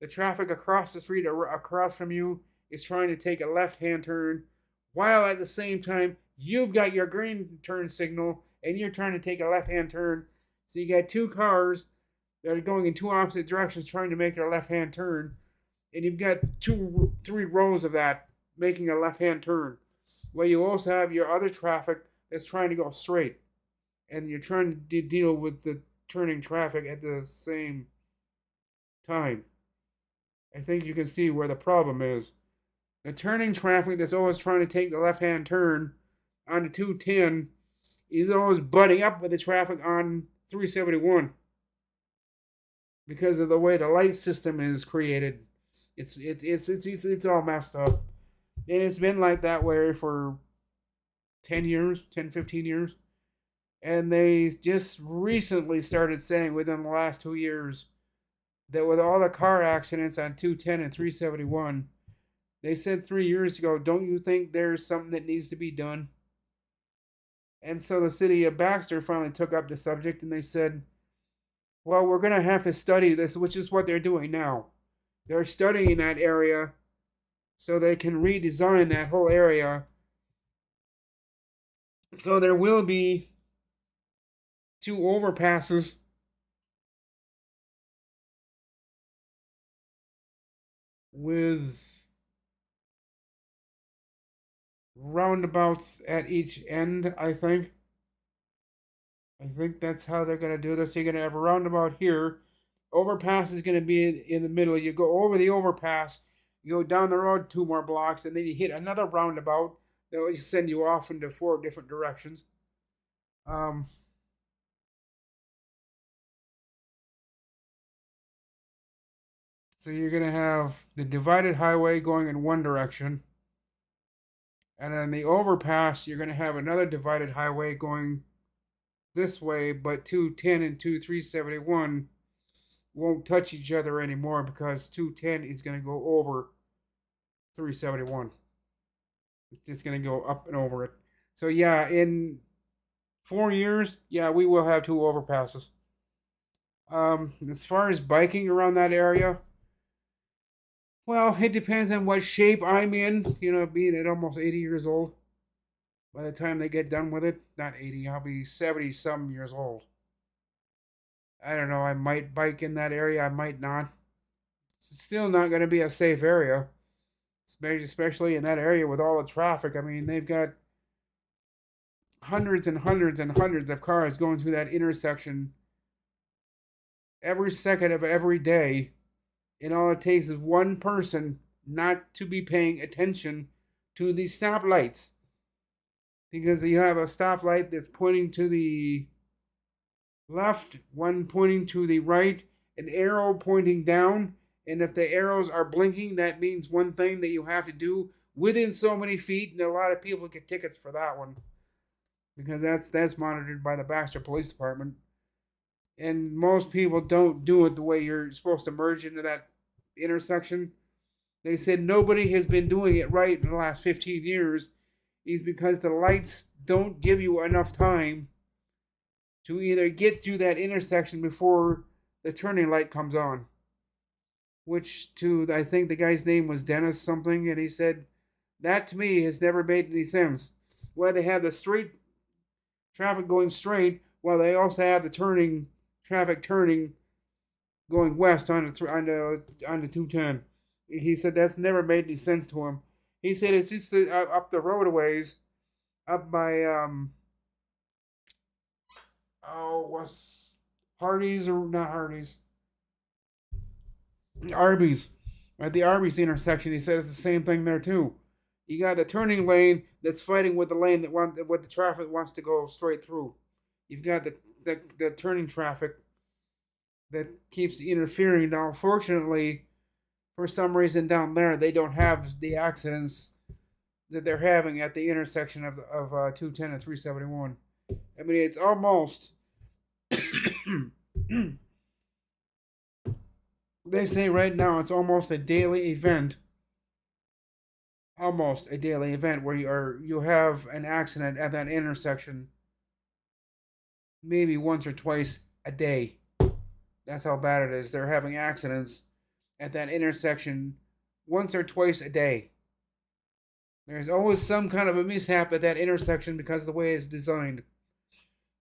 The traffic across the street across from you is trying to take a left-hand turn, while at the same time you've got your green turn signal and you're trying to take a left-hand turn. So you got two cars that are going in two opposite directions trying to make their left-hand turn, and you've got three rows of that making a left-hand turn. Well, you also have your other traffic that's trying to go straight, and you're trying to deal with the turning traffic at the same time. I think you can see where the problem is. The turning traffic that's always trying to take the left-hand turn onto 210 is always butting up with the traffic on 371 because of the way the light system is created. It's all messed up. And it's been like that way for 10 years, 10, 15 years. And they just recently started saying within the last 2 years that with all the car accidents on 210 and 371, they said 3 years ago, don't you think there's something that needs to be done? And so the city of Baxter finally took up the subject and they said, well, we're going to have to study this, which is what they're doing now. They're studying that area so they can redesign that whole area. So there will be two overpasses with roundabouts at each end, I think. I think that's how they're going to do this. You're going to have a roundabout here. Overpass is going to be in the middle. You go over the overpass, you go down the road 2 more blocks, and then you hit another roundabout that will send you off into 4 different directions. So you're going to have the divided highway going in one direction. And then the overpass, you're going to have another divided highway going this way, but 210 and 371 won't touch each other anymore because 210 is going to go over 371. It's just going to go up and over it. So yeah, in 4 years, yeah, we will have two overpasses. As far as biking around that area, well, it depends on what shape I'm in. You know, being at almost 80 years old. By the time they get done with it, not 80, I'll be 70 some years old. I don't know, I might bike in that area, I might not. It's still not going to be a safe area, especially in that area with all the traffic. I mean, they've got hundreds and hundreds and hundreds of cars going through that intersection every second of every day, and all it takes is one person not to be paying attention to these stoplights. Because you have a stoplight that's pointing to the left, one pointing to the right, an arrow pointing down, and if the arrows are blinking, that means one thing that you have to do within so many feet, and a lot of people get tickets for that one because that's monitored by the Baxter Police Department. And most people don't do it the way you're supposed to merge into that intersection. They said nobody has been doing it right in the last 15 years is because the lights don't give you enough time to either get through that intersection before the turning light comes on. Which I think the guy's name was Dennis something, and he said, that to me has never made any sense. Why they have the straight traffic going straight, while they also have the traffic turning going west on the 210. He said that's never made any sense to him. He said it's just up the roadways, up by what's Hardee's or not Hardee's, Arby's, at the Arby's intersection. He says the same thing there too. You got the turning lane that's fighting with the lane what the traffic wants to go straight through. You've got the turning traffic that keeps interfering. Now, fortunately, for some reason down there, they don't have the accidents that they're having at the intersection of 210 and 371. I mean, it's almost. They say right now it's almost a daily event. Almost a daily event where you have an accident at that intersection, maybe once or twice a day. That's how bad it is. They're having accidents at that intersection once or twice a day. There's always some kind of a mishap at that intersection because of the way it's designed.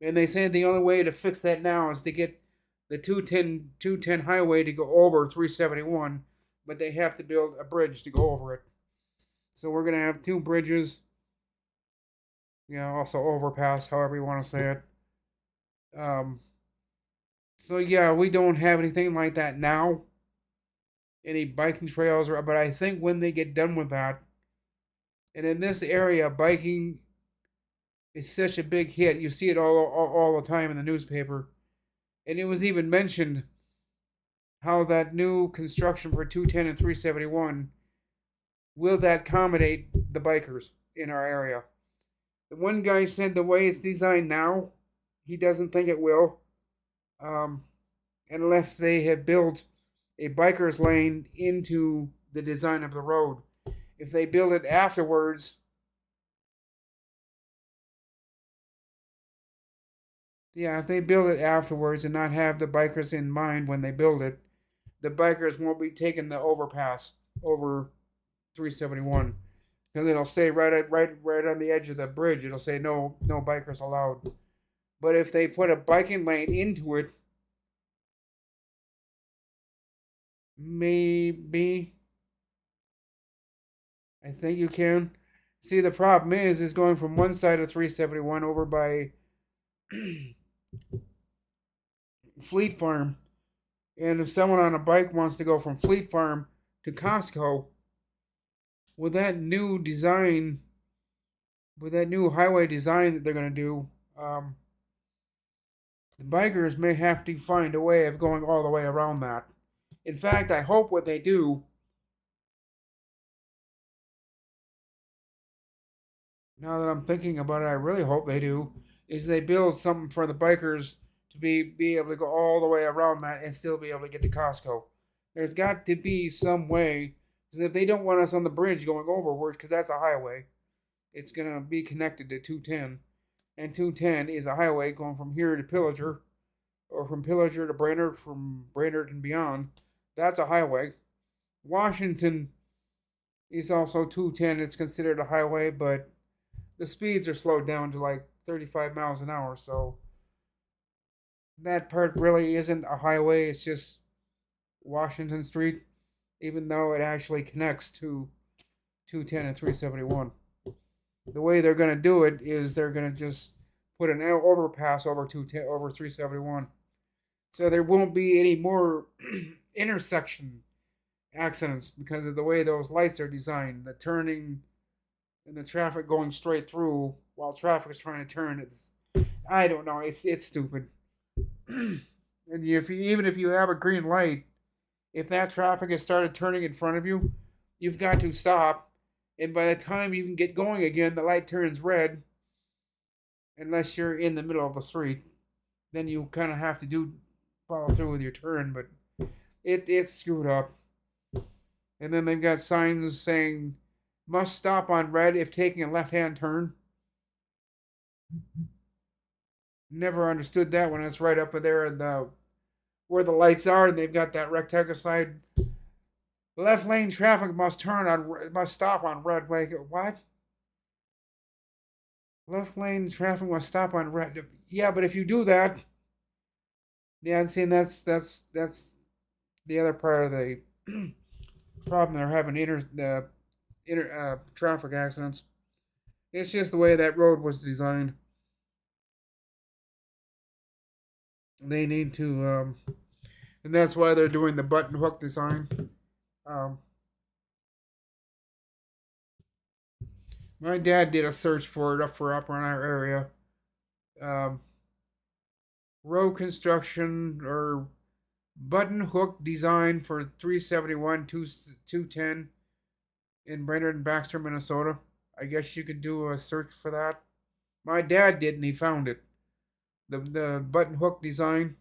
And they say the only way to fix that now is to get the 210 highway to go over 371, but they have to build a bridge to go over it. So we're going to have two bridges. Also overpass, however you want to say it. So yeah, we don't have anything like that now. Any biking trails, but I think when they get done with that, and in this area, biking is such a big hit. You see it all the time in the newspaper, and it was even mentioned how that new construction for 210 and 371 will that accommodate the bikers in our area. The one guy said the way it's designed now, he doesn't think it will. Unless they have built a biker's lane into the design of the road. If they build it afterwards, if they build it afterwards and not have the bikers in mind when they build it, the bikers won't be taking the overpass over 371 because it'll say right on the edge of the bridge. It'll say no bikers allowed. But if they put a biking lane into it, maybe. I think you can. See, the problem is going from one side of 371 over by Fleet Farm. And if someone on a bike wants to go from Fleet Farm to Costco, with that new design, with that new highway design that they're going to do, the bikers may have to find a way of going all the way around that. In fact, I hope what they do, now that I'm thinking about it, I really hope they do, is they build something for the bikers to be able to go all the way around that and still be able to get to Costco. There's got to be some way, because if they don't want us on the bridge going overwards, because that's a highway, it's going to be connected to 210. And 210 is a highway going from here to Pillager, or from Pillager to Brainerd, from Brainerd and beyond. That's a highway. Washington is also 210. It's considered a highway, but the speeds are slowed down to like 35 miles an hour. So that part really isn't a highway. It's just Washington Street, even though it actually connects to 210 and 371. The way they're going to do it is they're going to just put an overpass over 210 over 371. So there won't be any more intersection accidents because of the way those lights are designed. The turning and the traffic going straight through while traffic is trying to turn. I don't know. It's stupid. And even if you have a green light, if that traffic has started turning in front of you, you've got to stop. And by the time you can get going again, the light turns red. Unless you're in the middle of the street, then you kind of have to follow through with your turn. But it's screwed up. And then they've got signs saying must stop on red if taking a left-hand turn. Never understood that when it's right up there in where the lights are, and they've got that rectangle sign. Left lane traffic must stop on red. Wait, what? Left lane traffic must stop on red. Yeah, but if you do that, yeah, I'm saying that's the other part of the problem. They're having traffic accidents. It's just the way that road was designed. They need to, and that's why they're doing the button hook design. Um, my dad did a search for it up in our area. Um, road construction or button hook design for 371 210 in Brainerd and Baxter, Minnesota. I guess you could do a search for that. My dad did, and he found it. The button hook design,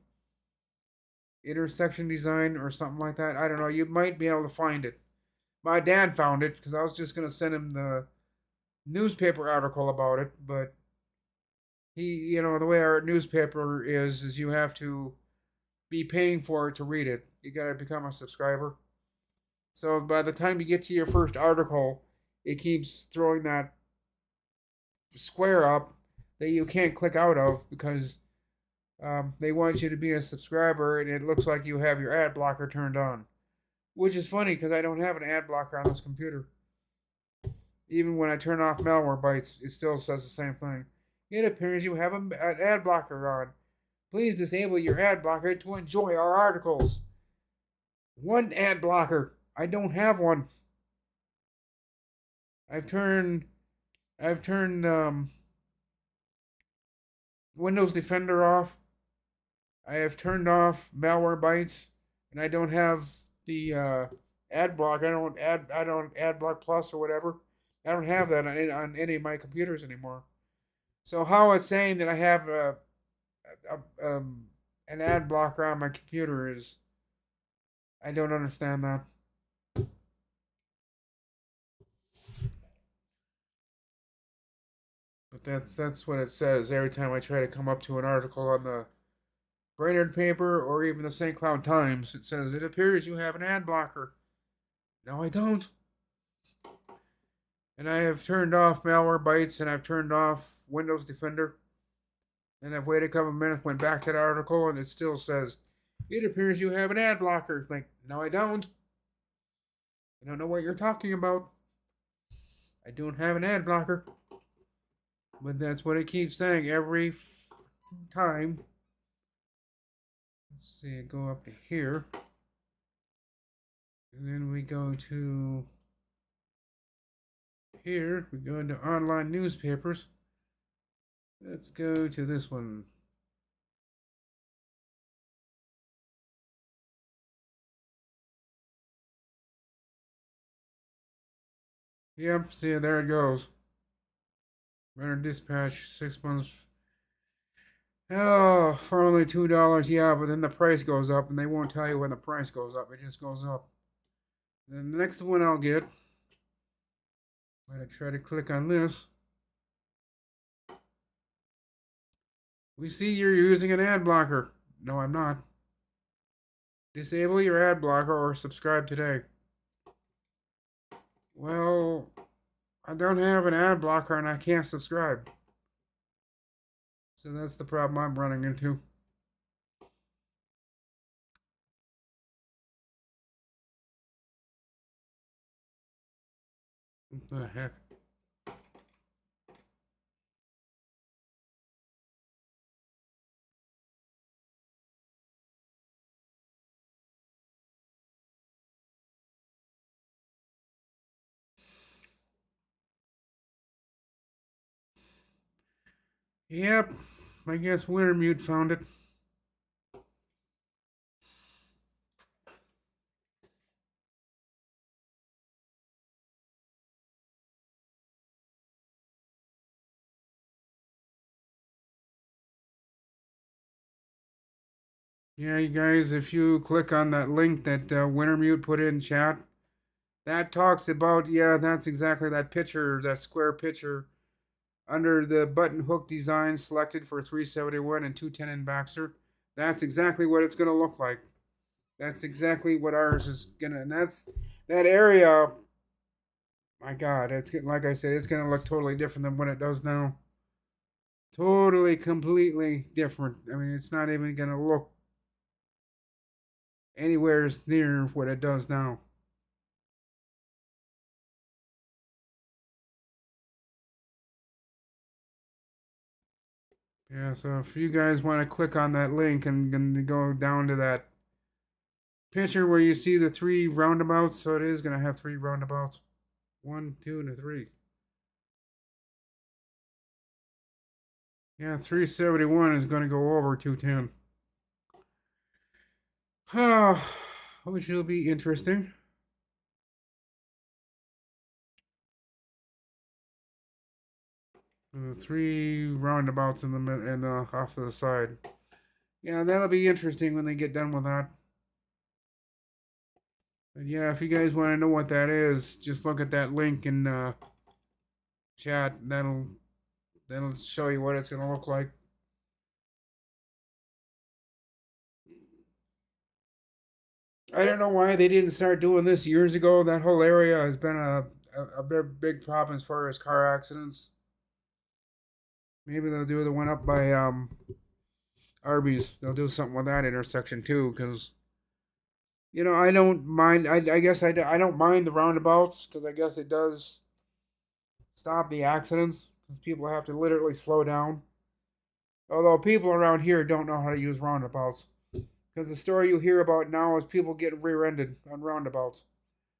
intersection design, or something like that. I don't know. You might be able to find it. My dad found it because I was just gonna send him the newspaper article about it, but the way our newspaper is you have to be paying for it to read it. You gotta become a subscriber. So by the time you get to your first article, it keeps throwing that square up that you can't click out of because they want you to be a subscriber, and it looks like you have your ad blocker turned on. Which is funny because I don't have an ad blocker on this computer. Even when I turn off Malwarebytes, it still says the same thing. It appears you have an ad blocker on. Please disable your ad blocker to enjoy our articles. One ad blocker. I don't have one. I've turned Windows Defender off. I have turned off Malwarebytes, and I don't have the ad block. I don't ad block plus or whatever. I don't have that on any of my computers anymore. So how it's saying that I have an ad blocker on my computer is I don't understand that. But that's what it says every time I try to come up to an article on the Brainerd paper or even the St. Cloud Times. It says it appears you have an ad blocker. No, I don't. And I have turned off Malwarebytes and I've turned off Windows Defender. And I've waited a couple of minutes, went back to the article, and it still says, it appears you have an ad blocker. Like, no, I don't. I don't know what you're talking about. I don't have an ad blocker. But that's what it keeps saying every time. Let's see, go up to here. And then we go to here. We go into online newspapers. Let's go to this one. Yep, see, there it goes. Runner Dispatch, 6 months. Oh, for only $2. Yeah, but then the price goes up, and they won't tell you when the price goes up. It just goes up. Then the next one I'll get. I'm gonna try to click on this. We see you're using an ad blocker. No, I'm not. Disable your ad blocker or subscribe today. Well, I don't have an ad blocker and I can't subscribe. So that's the problem I'm running into. What the heck? Yep, I guess Wintermute found it. Yeah, you guys, if you click on that link that Wintermute put in chat, that talks about, yeah, that's exactly that picture, that square picture under the button hook design selected for 371 and 210 in Baxter. That's exactly what it's going to look like. That's exactly what ours is going to, and that's that area. My God, it's like I said, it's going to look totally different than what it does now. Totally, completely different. I mean, it's not even gonna look anywhere near what it does now. Yeah, so if you guys want to click on that link and go down to that picture where you see the three roundabouts, so it is gonna have three roundabouts. One, two, and a three. Yeah, 371 is gonna go over 210. Which will be interesting. Three roundabouts in the off to the side. Yeah, that'll be interesting when they get done with that. But yeah, if you guys want to know what that is, just look at that link in chat. That'll show you what it's gonna look like. I don't know why they didn't start doing this years ago. That whole area has been a big problem as far as car accidents. Maybe they'll do the one up by Arby's. They'll do something with that intersection too, because I don't mind. I guess I don't mind the roundabouts because I guess it does stop the accidents because people have to literally slow down. Although people around here don't know how to use roundabouts. Because the story you hear about now is people getting rear-ended on roundabouts.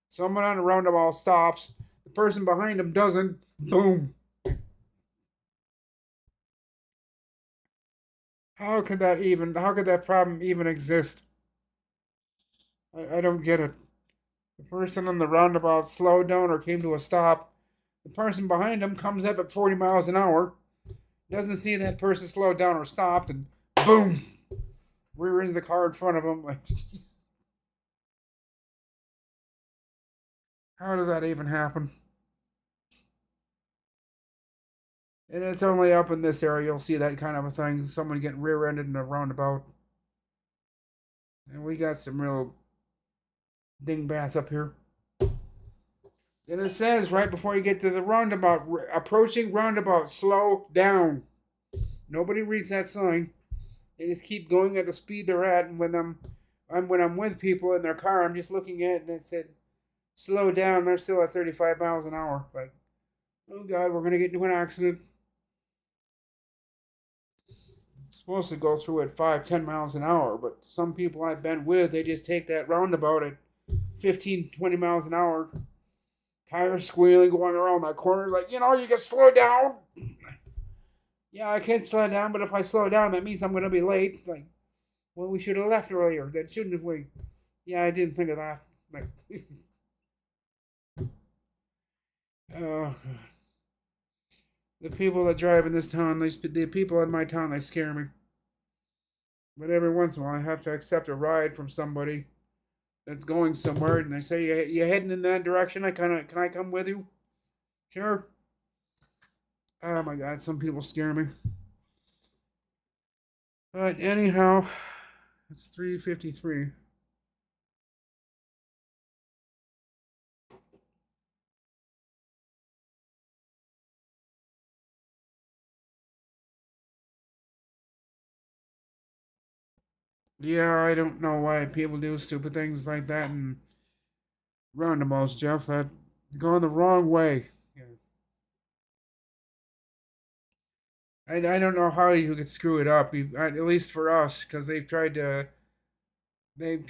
Someone on a roundabout stops, the person behind them doesn't. Boom. How could that problem even exist? I don't get it. The person on the roundabout slowed down or came to a stop. The person behind him comes up at 40 miles an hour, doesn't see that person slowed down or stopped, and boom, rear ends the car in front of him. Like, geez, how does that even happen? And it's only up in this area you'll see that kind of a thing. Someone getting rear-ended in a roundabout. And we got some real dingbats up here. And it says right before you get to the roundabout, approaching roundabout, slow down. Nobody reads that sign. They just keep going at the speed they're at. And when I'm with people in their car, I'm just looking at it and it said, slow down. They're still at 35 miles an hour. Like, oh God, we're gonna get into an accident. It's supposed to go through at 5, 10 miles an hour, but some people I've been with, they just take that roundabout at 15, 20 miles an hour. Tires squealing, going around that corner. Like, you can slow down. Yeah, I can slow down, but if I slow down, that means I'm going to be late. Like, well, we should have left earlier. Then shouldn't have we? Yeah, I didn't think of that. Like, oh, the people that drive in this town, the people in my town, they scare me. But every once in a while, I have to accept a ride from somebody that's going somewhere, and they say, "You heading in that direction? Can I come with you?" Sure. Oh my God, some people scare me. But anyhow, it's 3:53. Yeah, I don't know why people do stupid things like that and roundabouts, Jeff. That going the wrong way. Yeah. I don't know how you could screw it up. At least for us, because they've tried to take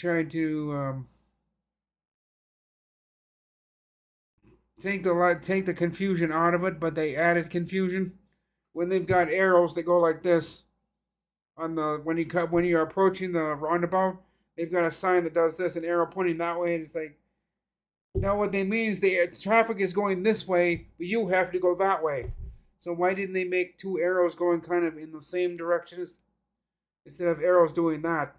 the confusion out of it, but they added confusion when they've got arrows that go like this on the when you're approaching the roundabout. They've got a sign that does this, an arrow pointing that way, and it's like, now what they mean is the traffic is going this way, but you have to go that way. So why didn't they make two arrows going kind of in the same directions instead of arrows doing that?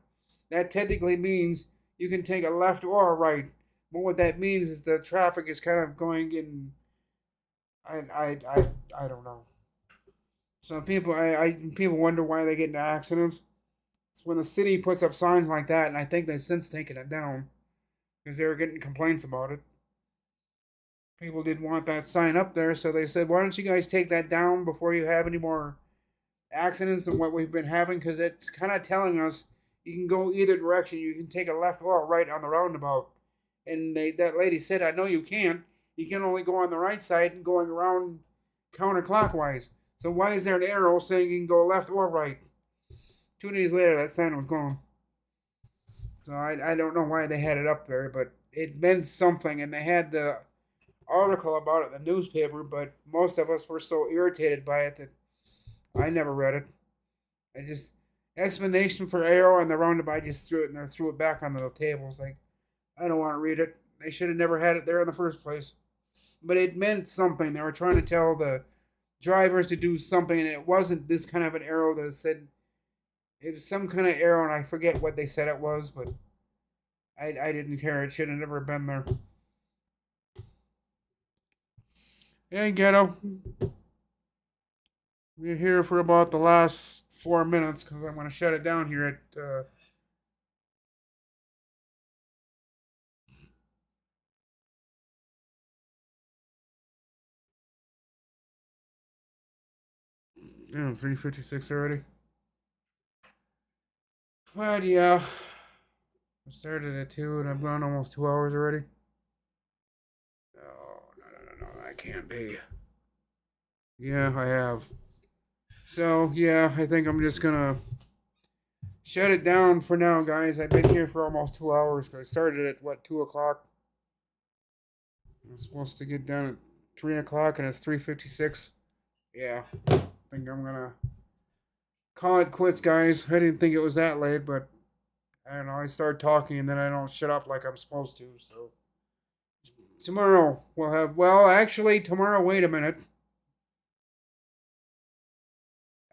That technically means you can take a left or a right. But what that means is the traffic is kind of going in. I don't know. So people wonder why they get into accidents. It's when the city puts up signs like that, and I think they've since taken it down because they were getting complaints about it. People didn't want that sign up there, so they said, "Why don't you guys take that down before you have any more accidents and what we've been having, because it's kind of telling us you can go either direction. You can take a left or a right on the roundabout. And that lady said, I know you can't. You can only go on the right side and going around counterclockwise. So why is there an arrow saying you can go left or right? 2 days later, that sign was gone. So I don't know why they had it up there, but it meant something. And they had the article about it in the newspaper, but most of us were so irritated by it that I never read it. I just explanation for arrow and the roundabout. I just threw it and I threw it back onto the table. It's like I don't want to read it. They should have never had it there in the first place. But it meant something. They were trying to tell the drivers to do something, and it wasn't this kind of an arrow that said it was some kind of arrow, and I forget what they said it was, but I didn't care. It should have never been there. Hey, Ghetto. We're here for about the last 4 minutes because I'm going to shut it down here at 3:56 already. But yeah, I started at 2 and I've gone almost 2 hours already. No, that can't be. Yeah, I have. So yeah, I think I'm just gonna shut it down for now, guys. I've been here for almost 2 hours. I started at what 2 o'clock. I'm supposed to get done at 3 o'clock, and it's 3:56. Yeah, I think I'm gonna call it quits, guys. I didn't think it was that late, but I don't know. I start talking and then I don't shut up like I'm supposed to. So tomorrow we'll have. Well, actually, tomorrow. Wait a minute.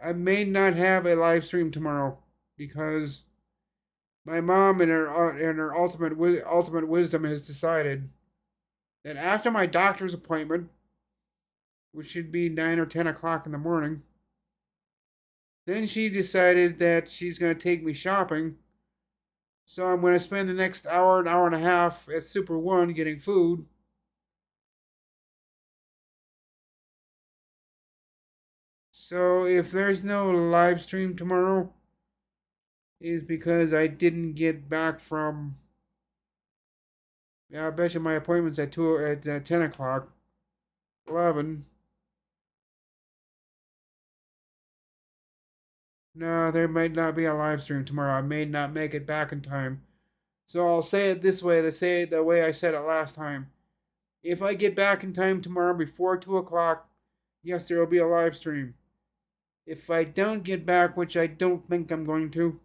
I may not have a live stream tomorrow because my mom in her ultimate wisdom has decided that after my doctor's appointment, which should be 9 or 10 o'clock in the morning, then she decided that she's going to take me shopping. So I'm going to spend the next hour, an hour and a half at Super One getting food. So if there's no live stream tomorrow, is because I didn't get back from. Yeah, I bet you my appointment's at 10 o'clock, 11. No, there might not be a live stream tomorrow. I may not make it back in time. So I'll say it this way, to say it the way I said it last time. If I get back in time tomorrow before 2 o'clock, yes, there will be a live stream. If I don't get back, which I don't think I'm going to,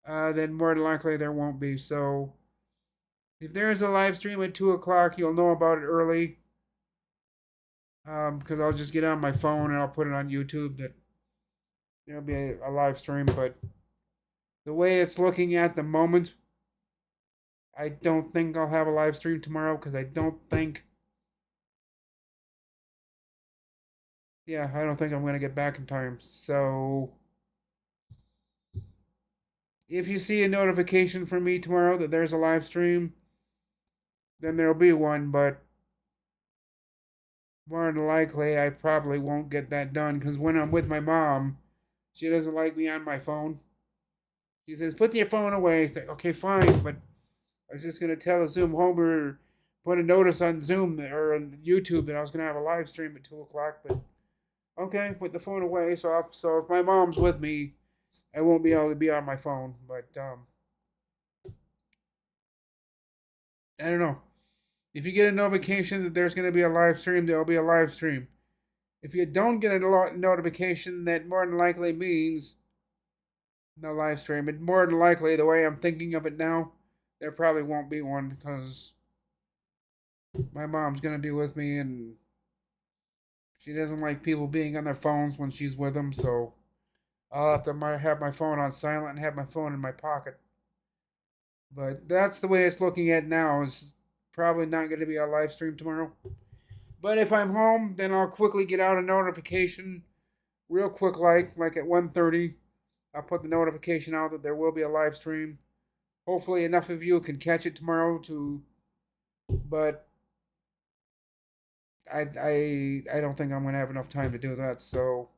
then more than likely there won't be. So if there's a live stream at 2 o'clock, you'll know about it early. Because I'll just get on my phone and I'll put it on YouTube. That there'll be a live stream, but the way it's looking at the moment, I don't think I'll have a live stream tomorrow because I don't think. Yeah, I don't think I'm going to get back in time. So if you see a notification from me tomorrow that there's a live stream, then there'll be one, but more than likely I probably won't get that done because when I'm with my mom, she doesn't like me on my phone. She says, "Put your phone away." I say, "Okay, fine," but I was just gonna tell the Zoom Homer, put a notice on Zoom or on YouTube that I was gonna have a live stream at 2 o'clock. But okay, put the phone away. So if my mom's with me, I won't be able to be on my phone. But I don't know. If you get a notification that there's gonna be a live stream, there'll be a live stream. If you don't get a notification, that more than likely means no live stream. It more than likely, the way I'm thinking of it now, there probably won't be one because my mom's gonna be with me and she doesn't like people being on their phones when she's with them. So I'll have to have my phone on silent and have my phone in my pocket. But that's the way it's looking at now. It's probably not going to be a live stream tomorrow. But if I'm home, then I'll quickly get out a notification, real quick, like at 1:30. I'll put the notification out that there will be a live stream. Hopefully, enough of you can catch it tomorrow. But I don't think I'm gonna have enough time to do that. So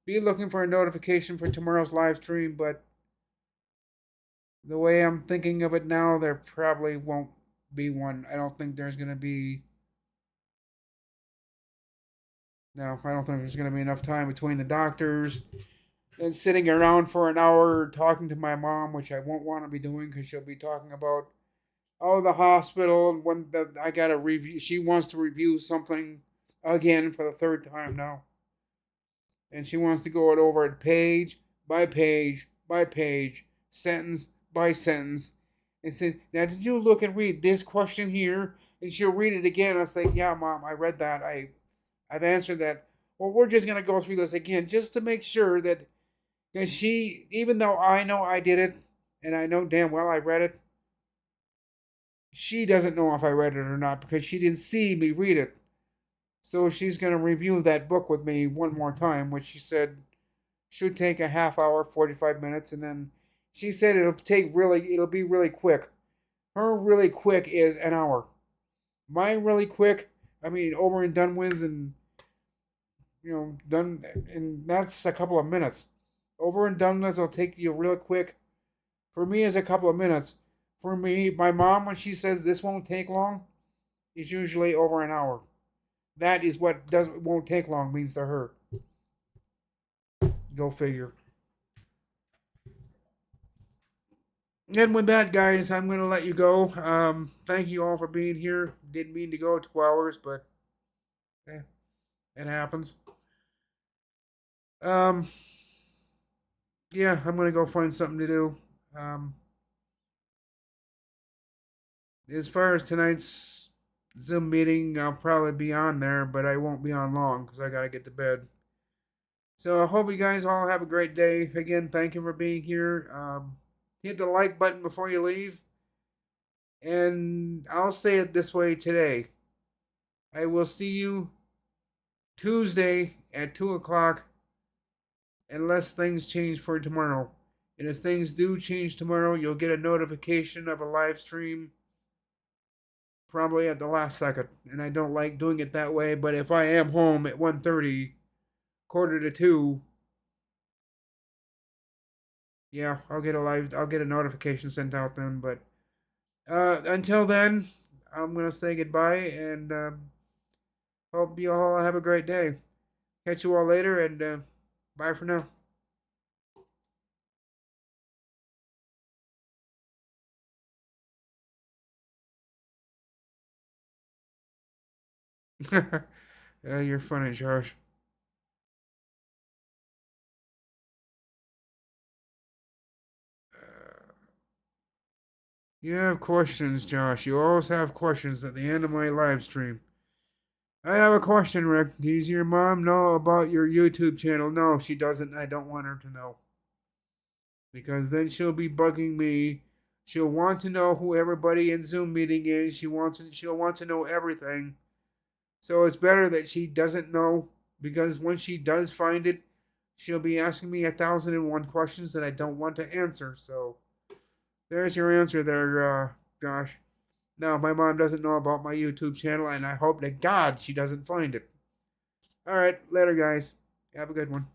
be looking for a notification for tomorrow's live stream, but the way I'm thinking of it now, there probably won't be one. I don't think there's going to be. No, I don't think there's going to be enough time between the doctors and sitting around for an hour talking to my mom, which I won't want to be doing because she'll be talking about, oh, the hospital and when I got to review. She wants to review something again for the third time now. And she wants to go it over it page by page by page, sentence by sentence, and say, now did you look and read this question here? And she'll read it again. I'll say, yeah, Mom, I read that. I've answered that. Well, we're just gonna go through this again just to make sure that because she, even though I know I did it and I know damn well I read it, she doesn't know if I read it or not because she didn't see me read it. So she's going to review that book with me one more time, which she said should take a half hour, 45 minutes. And then she said it'll be really quick. Her really quick is an hour. Mine really quick, I mean, over and done with, and, done, and that's a couple of minutes. Over and done with will take you real quick. For me, is a couple of minutes. For me, my mom, when she says this won't take long, is usually over an hour. That is what won't take long means to her. Go figure. And with that, guys, I'm going to let you go. Thank you all for being here. Didn't mean to go 2 hours, but it happens. Yeah, I'm going to go find something to do. As far as tonight's Zoom meeting, I'll probably be on there, but I won't be on long because I got to get to bed. So I hope you guys all have a great day. Again, thank you for being here. Hit the like button before you leave. And I'll say it this way today. I will see you Tuesday at 2 o'clock unless things change for tomorrow. And if things do change tomorrow, you'll get a notification of a live stream probably at the last second. And I don't like doing it that way, but if I am home at 1:30, quarter to 2, yeah, I'll get a notification sent out then. But until then, I'm gonna say goodbye and hope you all have a great day. Catch you all later and bye for now. You're funny, Josh. You have questions, Josh. You always have questions at the end of my live stream. I have a question, Rick. Does your mom know about your YouTube channel? No, she doesn't. I don't want her to know. Because then she'll be bugging me. She'll want to know who everybody in Zoom meeting is. She'll want to know everything. So it's better that she doesn't know because when she does find it, she'll be asking me 1,001 questions that I don't want to answer. So there's your answer there, Josh. No, my mom doesn't know about my YouTube channel, and I hope to God she doesn't find it. All right, later, guys. Have a good one.